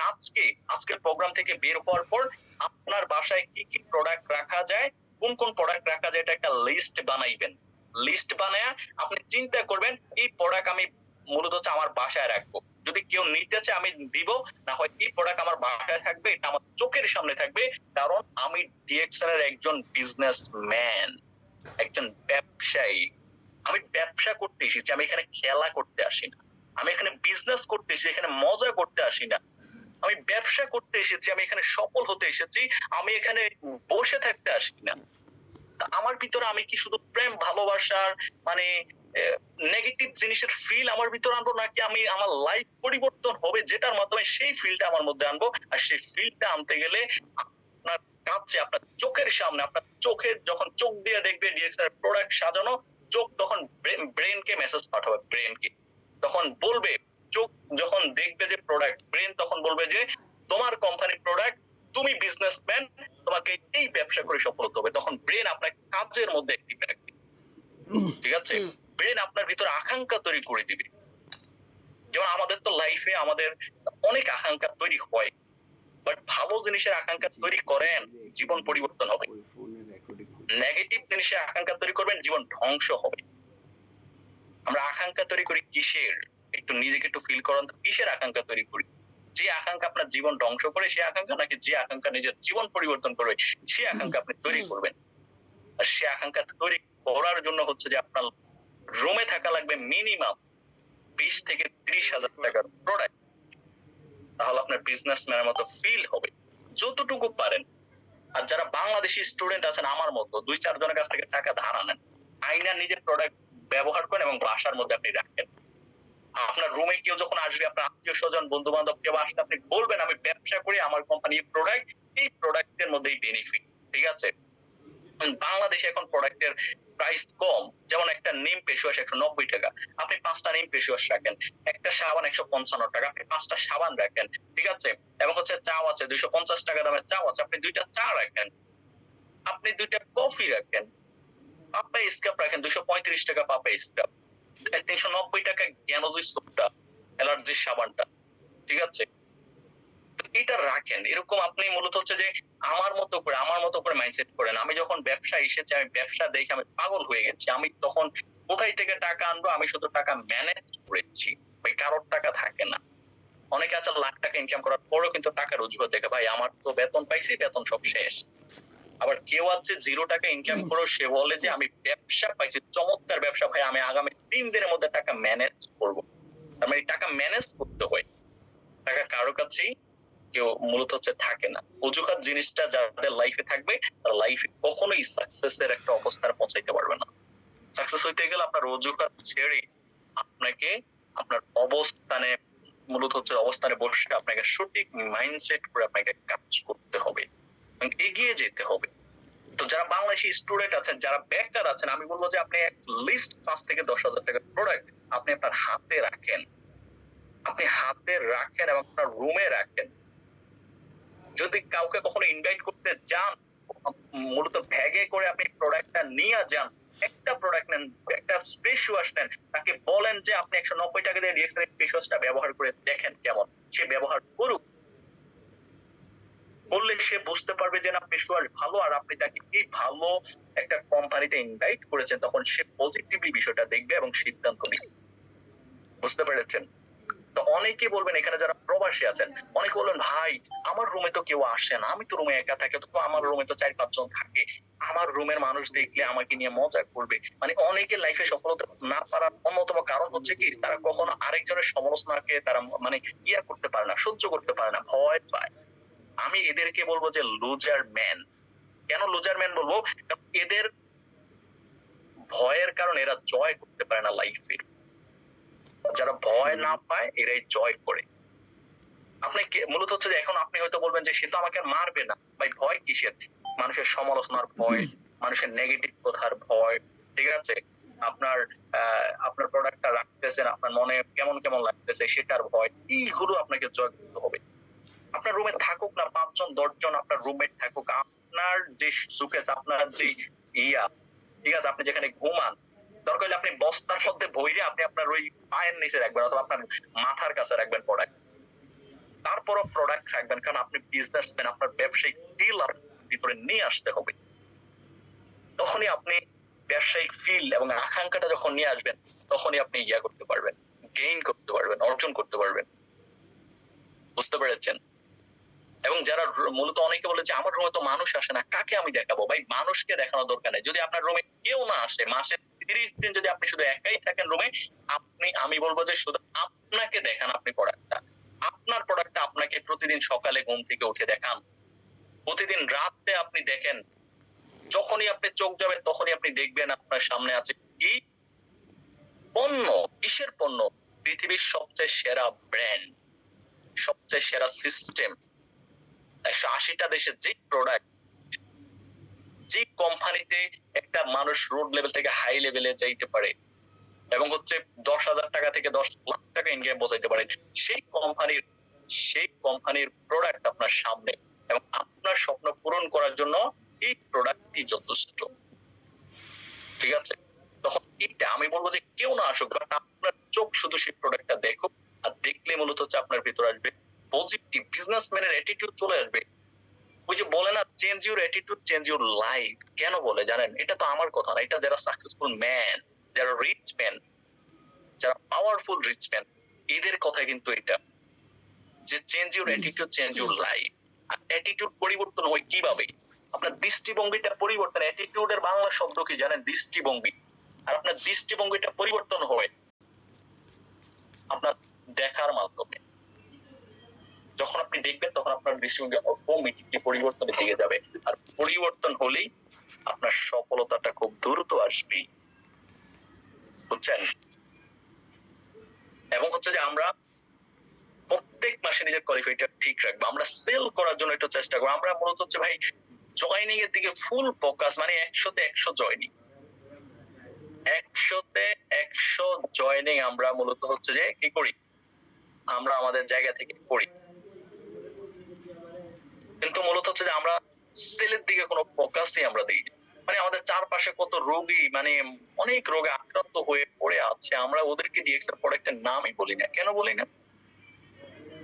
Speaker 1: আজকের প্রোগ্রাম থেকে বের হওয়ার পর আপনার বাসায় কি কি প্রোডাক্ট রাখা যায়, কোন কোন প্রোডাক্ট রাখা যায়, এটা একটা লিস্ট বানাইবেন। লিস্ট বানায়া আপনি চিন্তা করবেন এই প্রোডাক্ট আমি মূলত হচ্ছে আমার বাসায় রাখবো, যদি কেউ নিতে চায় আমি দিব, না হয় এই প্রোডাক্ট আমার বাসায় থাকবে, এটা আমার চোখের সামনে থাকবে, কারণ আমি ডিএক্সএল এর একজন বিজনেসম্যান, একজন ব্যবসায়ী। আমি ব্যবসা করতে এসেছি, আমি এখানে খেলা করতে আসি না, আমি এখানে বিজনেস করতে এসেছি, এখানে মজা করতে আসি না, আমি ব্যবসা করতে এসেছি, আমি এখানে সফল হতে এসেছি, আমি এখানে বসে থাকতে আসি না। তা আমার ভিতরে আমি কি শুধু প্রেম ভালোবাসার মানে নেগেটিভ জিনিসের ফিল আমার ভিতরে আনবো, নাকি আমি আমার লাইফ পরিবর্তন হবে যেটার মাধ্যমে সেই ফিলটা আমার মধ্যে আনবো? আর সেই ফিলটা আনতে গেলে আপনার কাছে, আপনার চোখের সামনে, আপনার চোখের যখন চোখ দিয়ে দেখবে ডিএক্সএল প্রোডাক্ট সাজানো, চোখ তখন ব্রেনকে মেসেজ পাঠাবে, ব্রেনকে তখন বলবে, চোখ যখন দেখবে যে প্রোডাক্ট, ব্রেন তখন বলবে যে তোমার কোম্পানির প্রোডাক্ট, তুমি বিজনেসম্যান, তোমাকে এই ব্যবসা করে সফল হতে হবে। তখন ব্রেন আপনার কাজের মধ্যে অ্যাক্টিভ রাখবে, ঠিক আছে? ব্রেন আপনার ভিতরে আকাঙ্ক্ষা তৈরি করে দিবে। যেমন আমাদের তো লাইফে আমাদের অনেক আকাঙ্ক্ষা তৈরি হয়, বাট ভালো জিনিসের আকাঙ্ক্ষা তৈরি করেন, জীবন পরিবর্তন হবে। নেগেটিভ জিনিসের আকাঙ্ক্ষা তৈরি করবেন, জীবন ধ্বংস হবে। আমরা আকাঙ্ক্ষা তৈরি করি কিসের? একটু নিজেকে একটু ফিল করেন তো, কিসের আকাঙ্ক্ষা তৈরি করি? যে আকাঙ্ক্ষা আপনার জীবন ধ্বংস করে সেই আকাঙ্ক্ষা, নাকি যে আকাঙ্ক্ষা নিজের জীবন পরিবর্তন করবে সেই আকাঙ্ক্ষা আপনি তৈরি করবেন? আর সে আকাঙ্ক্ষা তৈরি করার জন্য হচ্ছে যে আপনার রুমে থাকা লাগবে মিনিমাম 20 থেকে 30,000 টাকার প্রোডাক্ট, তাহলে আপনার বিজনেসম্যানের মতো ফিল হবে যতটুকু পারেন। আর যারা বাংলাদেশি স্টুডেন্ট আছেন আমার মতো, 2-4 জনের কাছ থেকে টাকা ধার আনেন, আইনা নিজের প্রোডাক্ট ব্যবহার করেন এবং বাসার মধ্যে আপনি রাখেন। আপনার রুমে কেউ যখন আসবে, আপনার আত্মীয় স্বজন বন্ধু বান্ধব কেউ আসলে আপনি বলবেন আমি ব্যবসা করি, আমার কোম্পানি প্রোডাক্ট, এই প্রোডাক্টের মধ্যেই বেনিফিট, ঠিক আছে? বাংলাদেশে এখন প্রোডাক্টের প্রাইস কম, যেমন একটা নিম ফেস ওয়াশ 190 টাকা, আপনি 5টা নিম ফেস ওয়াশ রাখেন, একটা সাবান 155 টাকা, আপনি 5টা সাবান রাখেন, ঠিক আছে? এবং হচ্ছে চাও আছে 250 টাকা দামের চাও আছে, আপনি 2টা চা রাখেন, আপনি 2টা কফি রাখেন, পাপা স্কাপ রাখেন 235 টাকা পাপা স্কাপ, 390 টাকা জ্ঞানজি সোপটা, অ্যালার্জির সাবানটা, ঠিক আছে? এটা রাখেন। এরকম আপনি মূলত হচ্ছে যে আমার মতো করে মাইন্ডসেট করেন। আমি যখন ব্যবসা এসেছে, আমি ব্যবসা দেখে আমি পাগল হয়ে গেছি। আমি তখন কোথায় থেকে টাকা আনবো, আমি শুধু টাকা ম্যানেজ করেছি, ভাই কারোর টাকা থাকে না। অনেকে আছে লাখ টাকা ইনকাম করার পরেও কিন্তু টাকার অজুহাত দেখে, ভাই আমার তো বেতন পাইছি, বেতন সব শেষ। আবার কেউ আছে 0 টাকা ইনকাম করেও সে বলে যে আমি ব্যবসা পাইছি, চমৎকার ব্যবসা, ভাই আমি আগামী 3 দিনের মধ্যে টাকা ম্যানেজ করবো। তার মানে টাকা ম্যানেজ করতে হয়, টাকা কারো কাছেই কেউ মূলত হচ্ছে থাকে না। অজুহাত জিনিসটা যাদের লাইফে থাকবে, তারা লাইফে কখনোই সাকসেসের একটা অবস্থানে পৌঁছাইতে পারবে না। সাকসেস হইতে গেলে আপনার অজুহাত ছেড়ে আপনাকে আপনার অবস্থানে মূলত হচ্ছে অবস্থানে বসে আপনাকে সঠিক মাইন্ডসেট করে আপনাকে কাজ করতে হবে এবং এগিয়ে যেতে হবে। তো যারা বাংলাদেশি স্টুডেন্ট আছেন, যারা বেকার আছেন, আমি বলবো যে আপনি লিস্ট 5 থেকে 10,000 টাকার প্রোডাক্ট আপনি আপনার হাতে রাখেন, আপনি হাতে রাখেন এবং আপনার রুমে রাখেন। যদি কাউকে কখনো ইনভাইট করতে যান, মূলত ব্যাগে করে আপনি প্রোডাক্টটা নিয়ে যান, একটা প্রোডাক্ট নেন, একটা ফেস ওয়াশ নেন, তাকে বলেন যে আপনি 190 টাকা দিয়ে ডিএক্সএল ফেস ওয়াশটা ব্যবহার করে দেখেন কেমন, সে ব্যবহার করুক। বললে সে বুঝতে পারবে যে না ফেস ওয়াশ ভালো, আর আপনি তাকে এই ভালো একটা কোম্পানিতে ইনভাইট করেছেন, তখন সে পজিটিভলি বিষয়টা দেখবে এবং সিদ্ধান্ত নেবে। বুঝতে পেরেছেন? তো অনেকে বলবেন, এখানে যারা প্রবাসী আছেন অনেকে বলবেন ভাই আমার রুমে তো কেউ আসে না, আমি তো রুমে একা থাকি, তো আমার রুমে তো 4-5 জন থাকে, আমার রুমের মানুষ দেখলে আমাকে নিয়ে মজা করবে। মানে অনেকে লাইফে সফলতা না পারার অন্যতম কারণ হচ্ছে কি, তারা কখনো আরেকজনের সমালোচনাকে তারা মানে করতে পারে না, সহ্য করতে পারে না, ভয় পায়। আমি এদেরকে বলবো যে লুজার ম্যান। কেন লুজার ম্যান বলবো? এদের ভয়ের কারণে এরা জয় করতে পারে না লাইফে। যারা ভয় না পায় এরাই জয় করে। আপনি মূলত হচ্ছে যে এখন আপনি হয়তো বলবেন যে সে তো আমাকে মারবে না, ভাই ভয় কিসের? মানুষের সমালোচনার ভয়, মানুষের নেগেটিভ কথার ভয়, ঠিক আছে? আপনার আপনার প্রোডাক্টটা রাখতেছেন, আপনার মনে কেমন কেমন লাগতেছে সেটার ভয়, এইগুলো আপনাকে জয় করতে হবে। আপনার রুমে থাকুক না 5 জন 10 জন আপনার রুমমেট থাকুক, আপনার যে সুকেস, আপনার যে ইয়া, ঠিক আছে, আপনি যেখানে ঘুমান, দরকার হলে আপনি বস্তার মধ্যে ভইরে আপনি আপনার ওই পায়ের নিচে রাখবেন অথবা আপনার মাথার কাছে রাখবেন প্রোডাক্ট। তারপরও প্রোডাক্ট রাখবেন, কারণ আপনি বিজনেসম্যান, আপনার ব্যবসায়িক ফিল ভিতরে নিয়ে আসতে হবে। তখনই আপনি ব্যবসায়িক ফিল এবং আকাঙ্ক্ষাটা যখন নিয়ে আসবেন, তখনই আপনি করতে পারবেন, গেইন করতে পারবেন, অর্জন করতে পারবেন। বুঝতে পেরেছেন? এবং যারা মূলত অনেকে বলে যে আমার রুমে তো মানুষ আসে না, কাকে আমি দেখাবো? ভাই, মানুষকে দেখানোর দরকার নেই। যদি আপনার রুমে কেউ না আসে, মাসে 30 দিন যদি আপনি শুধু একাই থাকেন রুমে, আমি বলবো যে শুধু আপনাকে দেখান আপনি প্রোডাক্টটা। আপনার প্রোডাক্টটা আপনাকে প্রতিদিন সকালে ঘুম থেকে উঠে দেখান। প্রতিদিন রাতে আপনি দেখেন। যখনই আপনি চোখ যাবেন তখনই আপনি দেখবেন আপনার সামনে আছে কি পণ্য। কিসের পণ্য? পৃথিবীর সবচেয়ে সেরা ব্র্যান্ড, সবচেয়ে সেরা সিস্টেম, 180টা দেশের যে প্রোডাক্ট, যে কোম্পানিতে একটা মানুষ রোড লেভেল থেকে হাই লেভেলে যাইতে পারে এবং হচ্ছে 10,000 টাকা থেকে 10 লাখ টাকা ইনকাম বোঝাইতে পারে, সেই কোম্পানির প্রোডাক্ট আপনার সামনে, এবং আপনার স্বপ্ন পূরণ করার জন্য এই প্রোডাক্টটি যথেষ্ট। ঠিক আছে? তখন এইটা আমি বলবো যে কেউ না আসুক, বাট আপনার চোখ শুধু সেই প্রোডাক্টটা দেখুক, আর দেখলে মূলত হচ্ছে আপনার ভিতরে আসবে পজিটিভ বিজনেসম্যানের অ্যাটিটিউড চলে আসবে। ওই যে বলে না, change your attitude change your life. কেন বলে জানেন? এটা তো আমার কথা না, এটা যারা সাকসেসফুল ম্যান, যারা রিচ ম্যান, যারা পাওয়ারফুল রিচ ম্যান, এদের কথা কিন্তু এটা, যে change your attitude change your life. আর অ্যাটিটিউড পরিবর্তন হয় কিভাবে? আপনার দৃষ্টিভঙ্গিটা পরিবর্তন। অ্যাটিটিউডের বাংলা শব্দ কি জানেন? দৃষ্টিভঙ্গি। আর আপনার দৃষ্টিভঙ্গিটা পরিবর্তন হয় আপনার দেখার মাধ্যমে। যখন আপনি দেখবেন তখন আপনার দৃষ্টিভঙ্গি অটোমেটিকলি পরিবর্তনের দিকে যাবে, আর পরিবর্তন হলেই আপনার সফলতাটা খুব দ্রুত আসবে। বুঝছেন? এবং হচ্ছে যে আমরা প্রত্যেক মাসে নিজের কোয়ালিফাইটা ঠিক রাখবো, আমরা সেল করার জন্য একটু চেষ্টা করবো। আমরা মূলত হচ্ছে ভাই জয়নিং এর দিকে ফুল ফোকাস, মানে 100তে 100 জয়নিং, 100তে 100 জয়নিং আমরা মূলত হচ্ছে যে কি করি, আমরা আমাদের জায়গা থেকে করি। কিন্তু মূলত হচ্ছে যে আমরা সেলের দিকে কোনো ফোকাসই আমরা দিই না। মানে আমাদের চারপাশে কত রোগী, মানে অনেক রোগে আক্রান্ত হয়ে পড়ে আছে, আমরা ওদেরকে ডিএক্সএল প্রোডাক্টের নামই বলি না। কেন বলি না?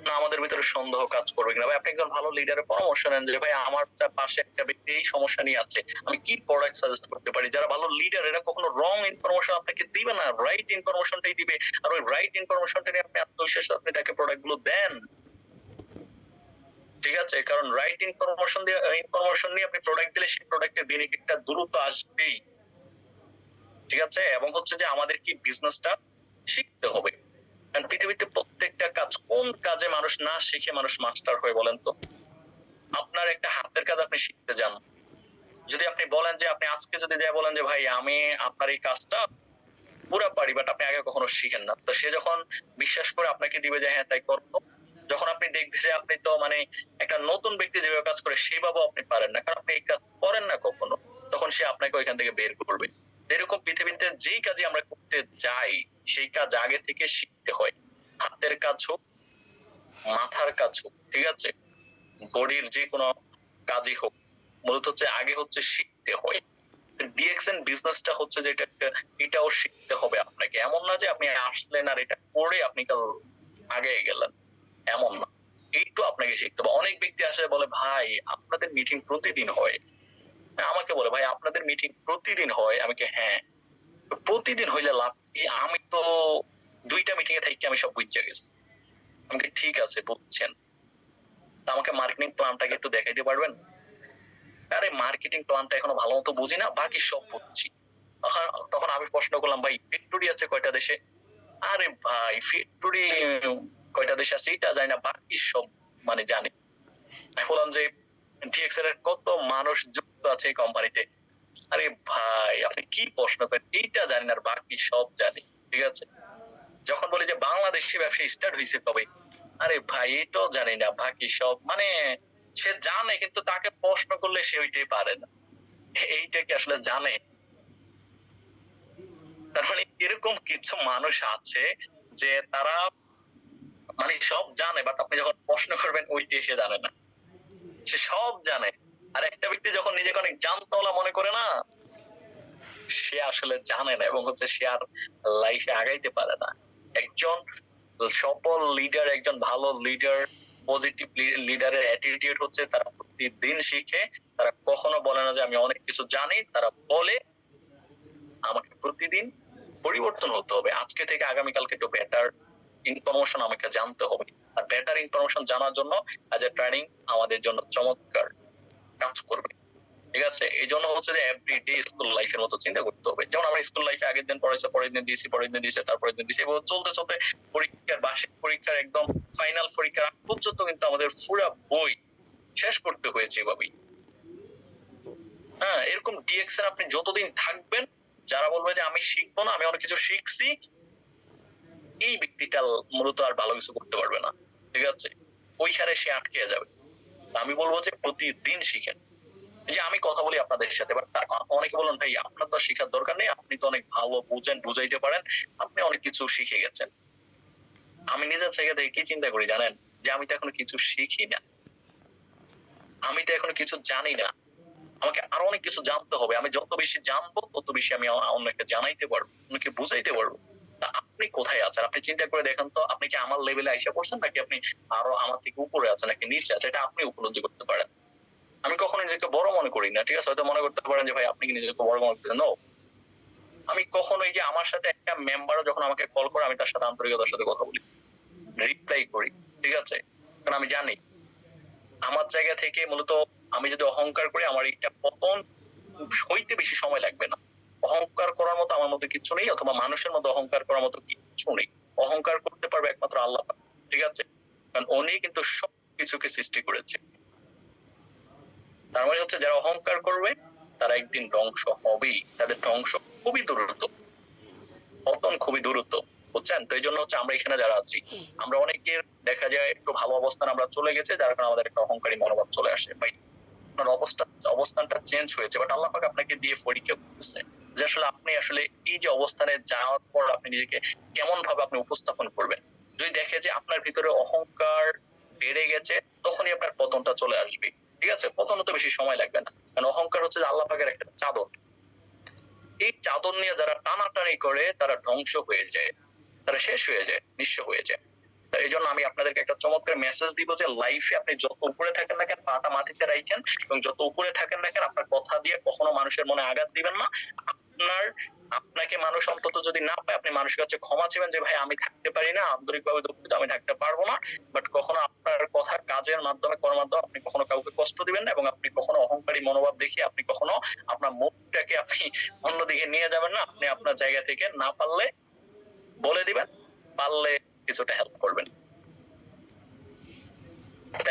Speaker 1: না, আমাদের ভিতরে সন্দেহ কাজ করবে কিনা। ভাই, আপনি একজন ভালো লিডারের পরামর্শ নেন যে ভাই আমার পাশে একটা ব্যক্তি এই সমস্যা নিয়ে আছে, আমি কি প্রোডাক্ট সাজেস্ট করতে পারি। যারা ভালো লিডার এরা কখনো রং ইনফরমেশন আপনাকে দিবে না, রাইট ইনফরমেশনটাই দিবে। আর ওই রাইট ইনফরমেশনটা নিয়ে আপনি আত্মবিশ্বাস আপনি তাকে প্রোডাক্ট গুলো দেন। ঠিক আছে? কারণ রাইট ইনফরমেশন নিয়ে আপনি প্রোডাক্ট দিলে সেই প্রোডাক্টের বেনিফিটটা দ্রুত আসবেই। ঠিক আছে? এবং হচ্ছে যে আমাদের কি বিজনেসটা শিখতে হবে। কারণ পৃথিবীতে প্রত্যেকটা কাজ, কোন কাজে মানুষ না শিখে মানুষ মাস্টার হয় বলেন তো? আপনার একটা হাতের কাজ আপনি শিখতে যান, যদি আপনি বলেন যে আপনি আজকে যদি বলেন যে ভাই আমি আপনার এই কাজটা পুরা পারি, বাট আপনি আগে কখনো শিখেন না, তো সে যখন বিশ্বাস করে আপনাকে দিবে যে হ্যাঁ তাই করবো, যখন আপনি দেখবেন যে আপনি তো মানে একটা নতুন ব্যক্তি যেভাবে কাজ করে সেভাবেও আপনি পারেন না, কারণ আপনি এই কাজ করেন না কখনো, তখন সে আপনাকে ওইখান থেকে বের করবে। এরকম পৃথিবীতে যেই কাজে আমরা করতে যাই সেই কাজ আগে থেকে শিখতে হয়। হাতের কাজ হোক, মাথার কাজ হোক, ঠিক আছে, বডির যে কোনো কাজই হোক, মূলত হচ্ছে আগে হচ্ছে শিখতে হয়। ডিএক্সএন বিজনেসটা হচ্ছে যে এটাও শিখতে হবে আপনাকে। এমন না যে আপনি আসলেন আর এটা করে আপনি কাল আগে গেলেন, এমন না। একটু আপনাকে শিখতে হবে। অনেক ব্যক্তি আসে বলে ভাই আপনাদের মিটিং প্রতিদিন হয়, আমাকে বলে ভাই আপনাদের মিটিং প্রতিদিন হয়, আমি কি হ্যাঁ, প্রতিদিন হইলে লাভ কি? আমি তো 2টা মিটিং এ থাকি আমি সব বুঝে গেছি। আমি কি ঠিক আছে বুঝছেন, তা আমাকে মার্কেটিং প্ল্যানটাকে একটু দেখাইতে পারবেন? আরে মার্কেটিং প্ল্যানটা এখনো ভালো মতো বুঝি না, বাকি সব বুঝছি। তখন আমি প্রশ্ন করলাম ভাই ফ্যাক্টরি আছে কয়টা দেশে? আরে ভাই ফ্যাক্টরি কয়টা দেশে আছে এটা জানি না, বাকি সব মানে জানি। বললাম যে ডিএক্সএল এর কত মানুষ যুক্ত আছে এই কোম্পানিতে? আরে ভাই আপনি কি প্রশ্ন করেন, এইটা জানি না আর বাকি সব জানি। ঠিক আছে? যখন বলি যে বাংলাদেশি ব্যবসা স্টার্ট হয়েছে কবে? আরে ভাই এটাও জানি না, বাকি সব মানে সে জানে কিন্তু তাকে প্রশ্ন করলে সে ওইটাই পারে না। এইটা কি আসলে জানে? তার মানে এরকম কিছু মানুষ আছে যে তারা মানে সব জানে, বাট আপনি যখন প্রশ্ন করবেন ওইটাই সে জানে না। সে সব জানে, আর একটা ব্যক্তি যখন নিজেকে অনেক জানতাওয়ালা মনে করে না, সে আসলে জানে না এবং হচ্ছে সে আর লাইফে আগাইতে পারে না। একজন সফল লিডার, একজন ভালো লিডার পজিটিভ লিডারের অ্যাটিটিউড হচ্ছে তারা প্রতিদিন শিখে, তারা কখনো বলে না যে আমি অনেক কিছু জানি, তারা বলে আমাকে প্রতিদিন পরিবর্তন হতে হবে, আজকে থেকে আগামীকালকে একটু বেটার ইনফরমেশন আমাকে জানতে হবে। আর বেটার ইনফরমেশন জানার জন্য আজ এ ট্রেনিং আমাদের জন্য চমৎকার কাজ করবে। ঠিক আছে, এই জন্য হচ্ছে যে এভরিডে স্কুল লাইফের মতো চিন্তা করতে হবে। যেমন আমরা স্কুল লাইফে আগের দিন পড়াইছে, পরের দিন দিয়েছি, পরের দিন দিয়েছে, তারপরের দিন দিয়েছি, এবং চলতে চলতে পরীক্ষার বার্ষিক পরীক্ষার একদম ফাইনাল পরীক্ষার আগ পর্যন্ত কিন্তু আমাদের পুরো বই শেষ করতে হয়েছে এভাবেই। হ্যাঁ, এরকম ডিএক্সএন আপনি যতদিন থাকবেন, যারা বলবে যে আমি শিখবো না, আমি অনেক কিছু শিখছি, এই ব্যক্তিটা মূলত আর ভালো কিছু করতে পারবে না। ঠিক আছে, ওইখানে সে আটকে যাবে। আমি বলবো যে প্রতিদিন শিখেন। যে আমি কথা বলি আপনাদের সাথে, বাট অনেকে বলেন ভাই আপনার তো শেখার দরকার নেই, আপনি তো অনেক ভালো বুঝেন, বুঝাইতে পারেন, আপনি অনেক কিছু শিখে গেছেন। আমি নিজের জায়গা থেকে কি চিন্তা করি জানেন, যে আমি তো এখনো কিছু শিখি না, আমি তো এখনো কিছু জানি না, আমাকে আরো অনেক কিছু জানতে হবে। আমি যত বেশি জানবো তত বেশি আমি অন্যকে জানাইতে পারবো, অন্যকে বুঝাইতে পারবো। তা আপনি কোথায় আছেন? আপনি চিন্তা করে দেখেন তো, আপনি কি আমার লেভেলে আইসা পড়ছেন, নাকি আপনি আরো আমার থেকে উপরে আছেন, নাকি নিচে আছে? এটা আপনি উপলব্ধি করতে পারেন। আমি কখনো নিজেকে বড় মনে করি না। ঠিক আছে, হয়তো মনে করতে পারেন যে ভাই আপনি কি নিজেকে বড় মনে করতেছেন। নো, আমি কখনো এই যে আমার সাথে একটা মেম্বারও যখন আমাকে কল করে, আমি তার সাথে আন্তরিকতার সাথে কথা বলি, রিপ্লাই করি। ঠিক আছে, কারণ আমি জানি আমার জায়গা থেকে মূলত আমি যদি অহংকার করি, আমার এটা পতন হইতে বেশি সময় লাগবে না। অহংকার করার মতো আমার মধ্যে কিছু নেই, অথবা মানুষের মধ্যে অহংকার করার মতো কিছু নেই। অহংকার করতে পারবে একমাত্র আল্লাহ পাক। ঠিক আছে, কারণ উনি কিন্তু সবকিছুকে সৃষ্টি করেছে। তার মানে হচ্ছে যারা অহংকার করবে তারা একদিন ধ্বংস হবেই, তাদের ধ্বংস খুবই দ্রুত, পতন খুবই দ্রুত, বুঝছেন? তো এই জন্য হচ্ছে আমরা এখানে যারা আছি, আমরা অনেকের দেখা যায় একটু ভালো অবস্থান আমরা চলে গেছে, যার কারণে আমাদের একটা অহংকারী মনোভাব চলে আসে। ভাই আপনার অবস্থানটা চেঞ্জ হয়েছে, বাট আল্লাহ পাক আপনাকে দিয়ে পরীক্ষা করতেছে যে আসলে আপনি আসলে এই যে অবস্থানে যাওয়ার পর আপনি নিজেকে কেমন ভাবে আপনি উপস্থাপন করবেন। যদি দেখে যে আপনার ভিতরে অহংকার বেড়ে গেছে, তখনই আপনার পতনটা চলে আসবে। ঠিক আছে, পতন হতে বেশি সময় লাগবে না, কারণ অহংকার হচ্ছে আল্লাহ পাকের একটা চাদর। এই চাদর নিয়ে যারা টানাটানি করে তারা ধ্বংস হয়ে যায়, তারা শেষ হয়ে যায়, নিঃস্ব হয়ে যায়। এই জন্য আমি আপনাদেরকে একটা চমৎকার মেসেজ দিব যে লাইফে আপনি যত উপরে থাকেন না কেন, পাটা মাটিতে রাখেন, এবং যত উপরে থাকেন না কেন আপনার কথা দিয়ে কখনো মানুষের মনে আঘাত দিবেন না। আপনার আপনাকে মানুষ অন্তত যদি না পায়, আপনি মানুষের কাছে ক্ষমা চাইবেন যে ভাই আমি থাকতে পারি না, আন্তরিকভাবে দুঃখিত, আমি থাকতে পারবো না। বাট কখনো আপনার কথা কাজের মাধ্যমে, করার মাধ্যমে আপনি কখনো কাউকে কষ্ট দিবেন না, এবং আপনি কখনো অহংকারী মনোভাব দেখিয়ে আপনি কখনো আপনার মুখটাকে আপনি অন্যদিকে নিয়ে যাবেন না। আপনি আপনার জায়গা থেকে না পারলে বলে দিবেন, পারলে কিছুটা হেল্প করবেন।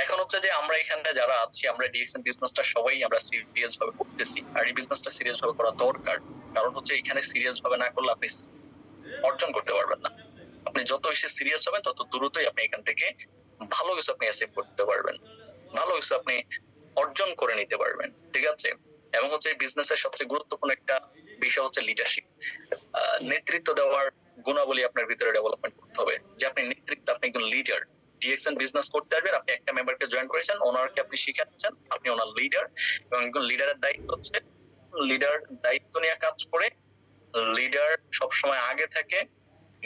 Speaker 1: এখন হচ্ছে যে আমরা এখানে যারা আছি, আমরা ডিএক্সএন বিজনেসটা সবাই আমরা সিরিয়াস ভাবে করতেছি, আর এই বিজনেসটা সিরিয়াস ভাবে করা দরকার। কারণ হচ্ছে এখানে সিরিয়াস ভাবে না করলে আপনি অর্জন করতে পারবেন না। আপনি যত বেশি সিরিয়াস হবেন তত দ্রুতই আপনি এখান থেকে ভালো কিছু আপনি অ্যাচিভ করতে পারবেন, ভালো কিছু আপনি অর্জন করে নিতে পারবেন। ঠিক আছে, এবং হচ্ছে এই বিজনেসের সবচেয়ে গুরুত্বপূর্ণ একটা বিষয় হচ্ছে লিডারশিপ। নেতৃত্ব দেওয়ার গুণাবলী আপনার ভিতরে ডেভেলপমেন্ট করতে হবে, যে আপনি নেতৃত্ব, আপনি একজন লিডার। ডিএক্সএন বিজনেস করতে আসবেন, আপনি একটা মেম্বারকে জয়েন করেছেন, ওনারকে আপনি শিখাচ্ছেন, আপনি ওনার লিডার। এবং একজন লিডারের দায়িত্ব হচ্ছে লিডার দায়িত্ব নিয়ে কাজ করে। লিডার সবসময় আগে থাকে,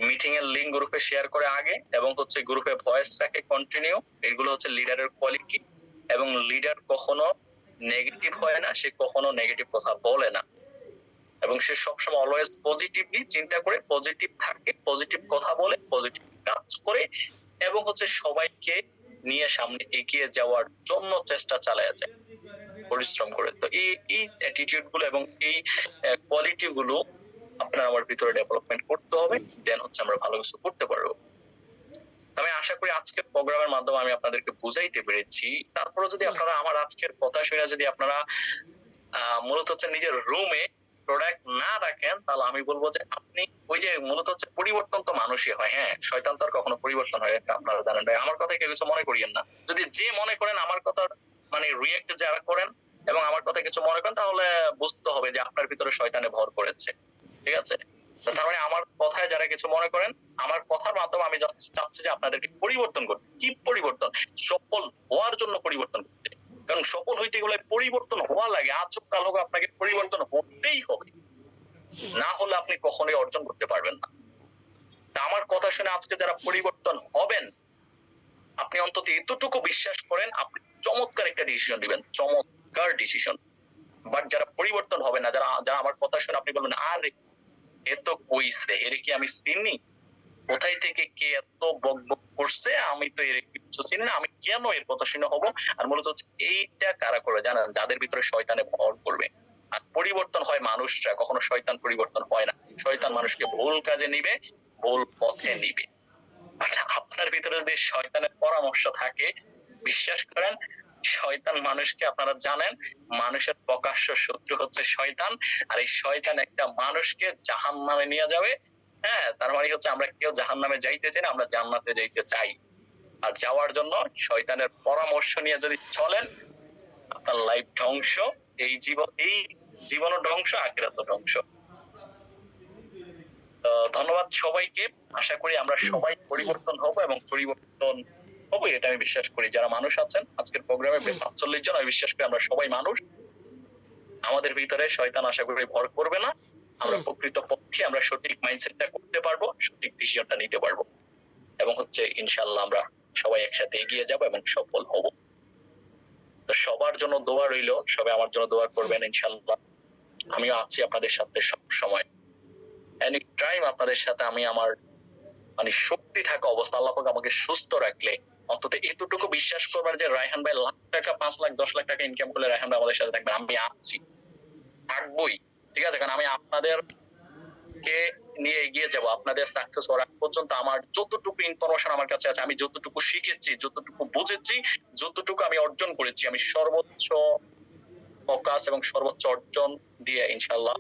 Speaker 1: মিটিং এর লিঙ্ক গ্রুপে শেয়ার করে আগে, এবং হচ্ছে গ্রুপে ভয়েস রাখে কন্টিনিউ। এগুলো হচ্ছে লিডারের কোয়ালিটি। এবং লিডার কখনো নেগেটিভ হয় না, সে কখনো নেগেটিভ কথা বলে না, এবং সে সবসময় অলওয়েজ পজিটিভলি চিন্তা করে, পজিটিভ থাকে, পজিটিভ কথা বলে, পজিটিভ কাজ করে, এবং হচ্ছে সবাইকে নিয়ে সামনে এগিয়ে যাওয়ার জন্য চেষ্টা চালায় যায়, পরিশ্রম করে। তো এই অ্যাটিটিউড গুলো এবং এই কোয়ালিটি গুলো আপনার আমার ভিতরে ডেভেলপমেন্ট করতে হবে, দেন হচ্ছে আমরা ভালো কিছু করতে পারবো। আমি আশা করি আজকের প্রোগ্রামের মাধ্যমে আমি আপনাদেরকে বুঝাইতে পেরেছি। তারপরে যদি আপনারা আমার আজকের কথা শুনে যদি আপনারা মূলত হচ্ছে নিজের রুমে প্রোডাক্ট না রাখেন, তাহলে আমি বলবো যে আপনি ওই যে মূলত হচ্ছে পরিবর্তন তো মানুষই হয়, হ্যাঁ, শয়তান তো আর কখনো পরিবর্তন হয়, এটা আপনারা জানেন। ভাই আমার কথা কেউ কিছু মনে করিয়েন না। যদি যে মনে করেন আমার কথা মানে রিয়েক্ট যারা করেন এবং আমার কথা কিছু মনে করেন, তাহলে বুঝতে হবে যে আপনার ভিতরে শয়তানে ভর করেছে। ঠিক আছে, তার মানে আমার কথায় যারা কিছু মনে করেন, আমার কথার মাধ্যমে আমি চাচ্ছি যে আপনাদেরকে পরিবর্তন করতে। কি পরিবর্তন? সফল হওয়ার জন্য পরিবর্তন করতে। কারণ সফল হইতে গেলে পরিবর্তন হওয়া লাগে, আজ হোক কাল হোক আপনাকে পরিবর্তন হতেই হবে, না হলে আপনি কখনোই অর্জন করতে পারবেন না। তা আমার কথা শুনে আজকে যারা পরিবর্তন হবেন, আপনি অন্তত এতটুকু বিশ্বাস করেন, আপনি চমৎকার একটা ডিসিশন দিবেন, চমৎকার ডিসিশন। বাট যারা পরিবর্তন হবে না, যারা যারা আমার কথা শুনে আপনি বলবেন আরে এ তো কইছে, এর কি আমি চিনি, কোথায় থেকে কে এত বক বক করছে, আমি তো এর কিছু চিনি না, আমি কেন এর কথা শুনে হবো। আর মূলত হচ্ছে এইটা কারা করে জানেন, যাদের ভিতরে শয়তানে ভর করবে। আর পরিবর্তন হয় মানুষরা, কখনো শয়তান পরিবর্তন হয় না। শয়তান মানুষকে ভুল কাজে নিবে, ভুল পথে নিবে। আর আপনার ভিতরে যদি শয়তানের পরামর্শ থাকে, বিশ্বাস করেন শয়তান মানুষকে, আপনারা জানেন মানুষের প্রকাশ্য শত্রু হচ্ছে শয়তান। আর এই শয়তান একটা মানুষকে জাহান্নামে নিয়ে যাবে। হ্যাঁ, তার মানে হচ্ছে আমরা কেউ জাহান্নামে যাইতে চাই না, আমরা জান্নাতে যাইতে চাই। আর যাওয়ার জন্য শয়তানের পরামর্শ নিয়ে যদি চলেন, আপনার লাইফ ধ্বংস, এই জীবনও ধ্বংস, আখিরাতও ধ্বংস। ধন্যবাদ সবাইকে। আশা করি আমরা সবাই পরিবর্তন হব এবং পরিবর্তন হবো, এটা আমি বিশ্বাস করি। যারা মানুষ আছেন আজকের প্রোগ্রামে ৪৫ জন, আমি বিশ্বাস করি আমরা সবাই মানুষ। আমাদের ভিতরে শয়তান আশা করি ভর করবে না। আমরা প্রকৃত পক্ষে আমরা সঠিক মাইন্ডসেটটা করতে পারবো, সঠিক ডিসিশনটা নিতে পারবো, এবং হচ্ছে ইনশাআল্লাহ আমরা সবাই একসাথে এগিয়ে যাব এবং সফল হব। তো সবার জন্য দোয়া রইল, সবাই আমার জন্য দোয়া করবেন ইনশাআল্লাহ। আমিও আছি আপনাদের সাথে সব সময়, এনি টাইম আপনাদের সাথে। আমি আমার মানে শক্তি থাকা অবস্থা, আল্লাহ পাক আমাকে সুস্থ রাখলে অন্তত এতটুকু বিশ্বাস করবেন যে রায়হান ভাই লাখ টাকা, 5 লাখ, 10 লাখ টাকা ইনকাম করলে রায়হান ভাই আমাদের সাথে থাকবেন, আমি আছি, থাকবোই। ঠিক আছে, কারণ আমি আপনাদেরকে নিয়ে এগিয়ে যাব। আপনাদের সাকসেস হওয়ার আগ পর্যন্ত আমার যতটুকু ইনফরমেশন আমার কাছে আছে, আমি যতটুকু শিখেছি, যতটুকু বুঝেছি, যতটুকু আমি অর্জন করেছি, আমি সর্বোচ্চ ফোকাস এবং সর্বোচ্চ অর্জন দিয়ে ইনশাআল্লাহ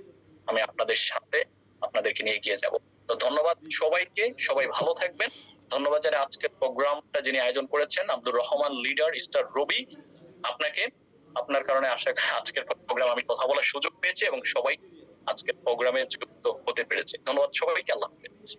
Speaker 1: আমি আপনাদের সাথে আপনাদেরকে নিয়ে এগিয়ে যাব। তো ধন্যবাদ সবাইকে, সবাই ভালো থাকবেন। ধন্যবাদ যারা আজকের প্রোগ্রামটা যিনি আয়োজন করেছেন, আব্দুর রহমান লিডার স্টার রবি, আপনাকে। আপনার কারণে আজকের প্রোগ্রাম আমি কথা বলার সুযোগ পেয়েছি এবং সবাই আজকের প্রোগ্রামে যুক্ত হতে পেরেছে। ধন্যবাদ সবাইকে, আল্লাহ হাফেজ।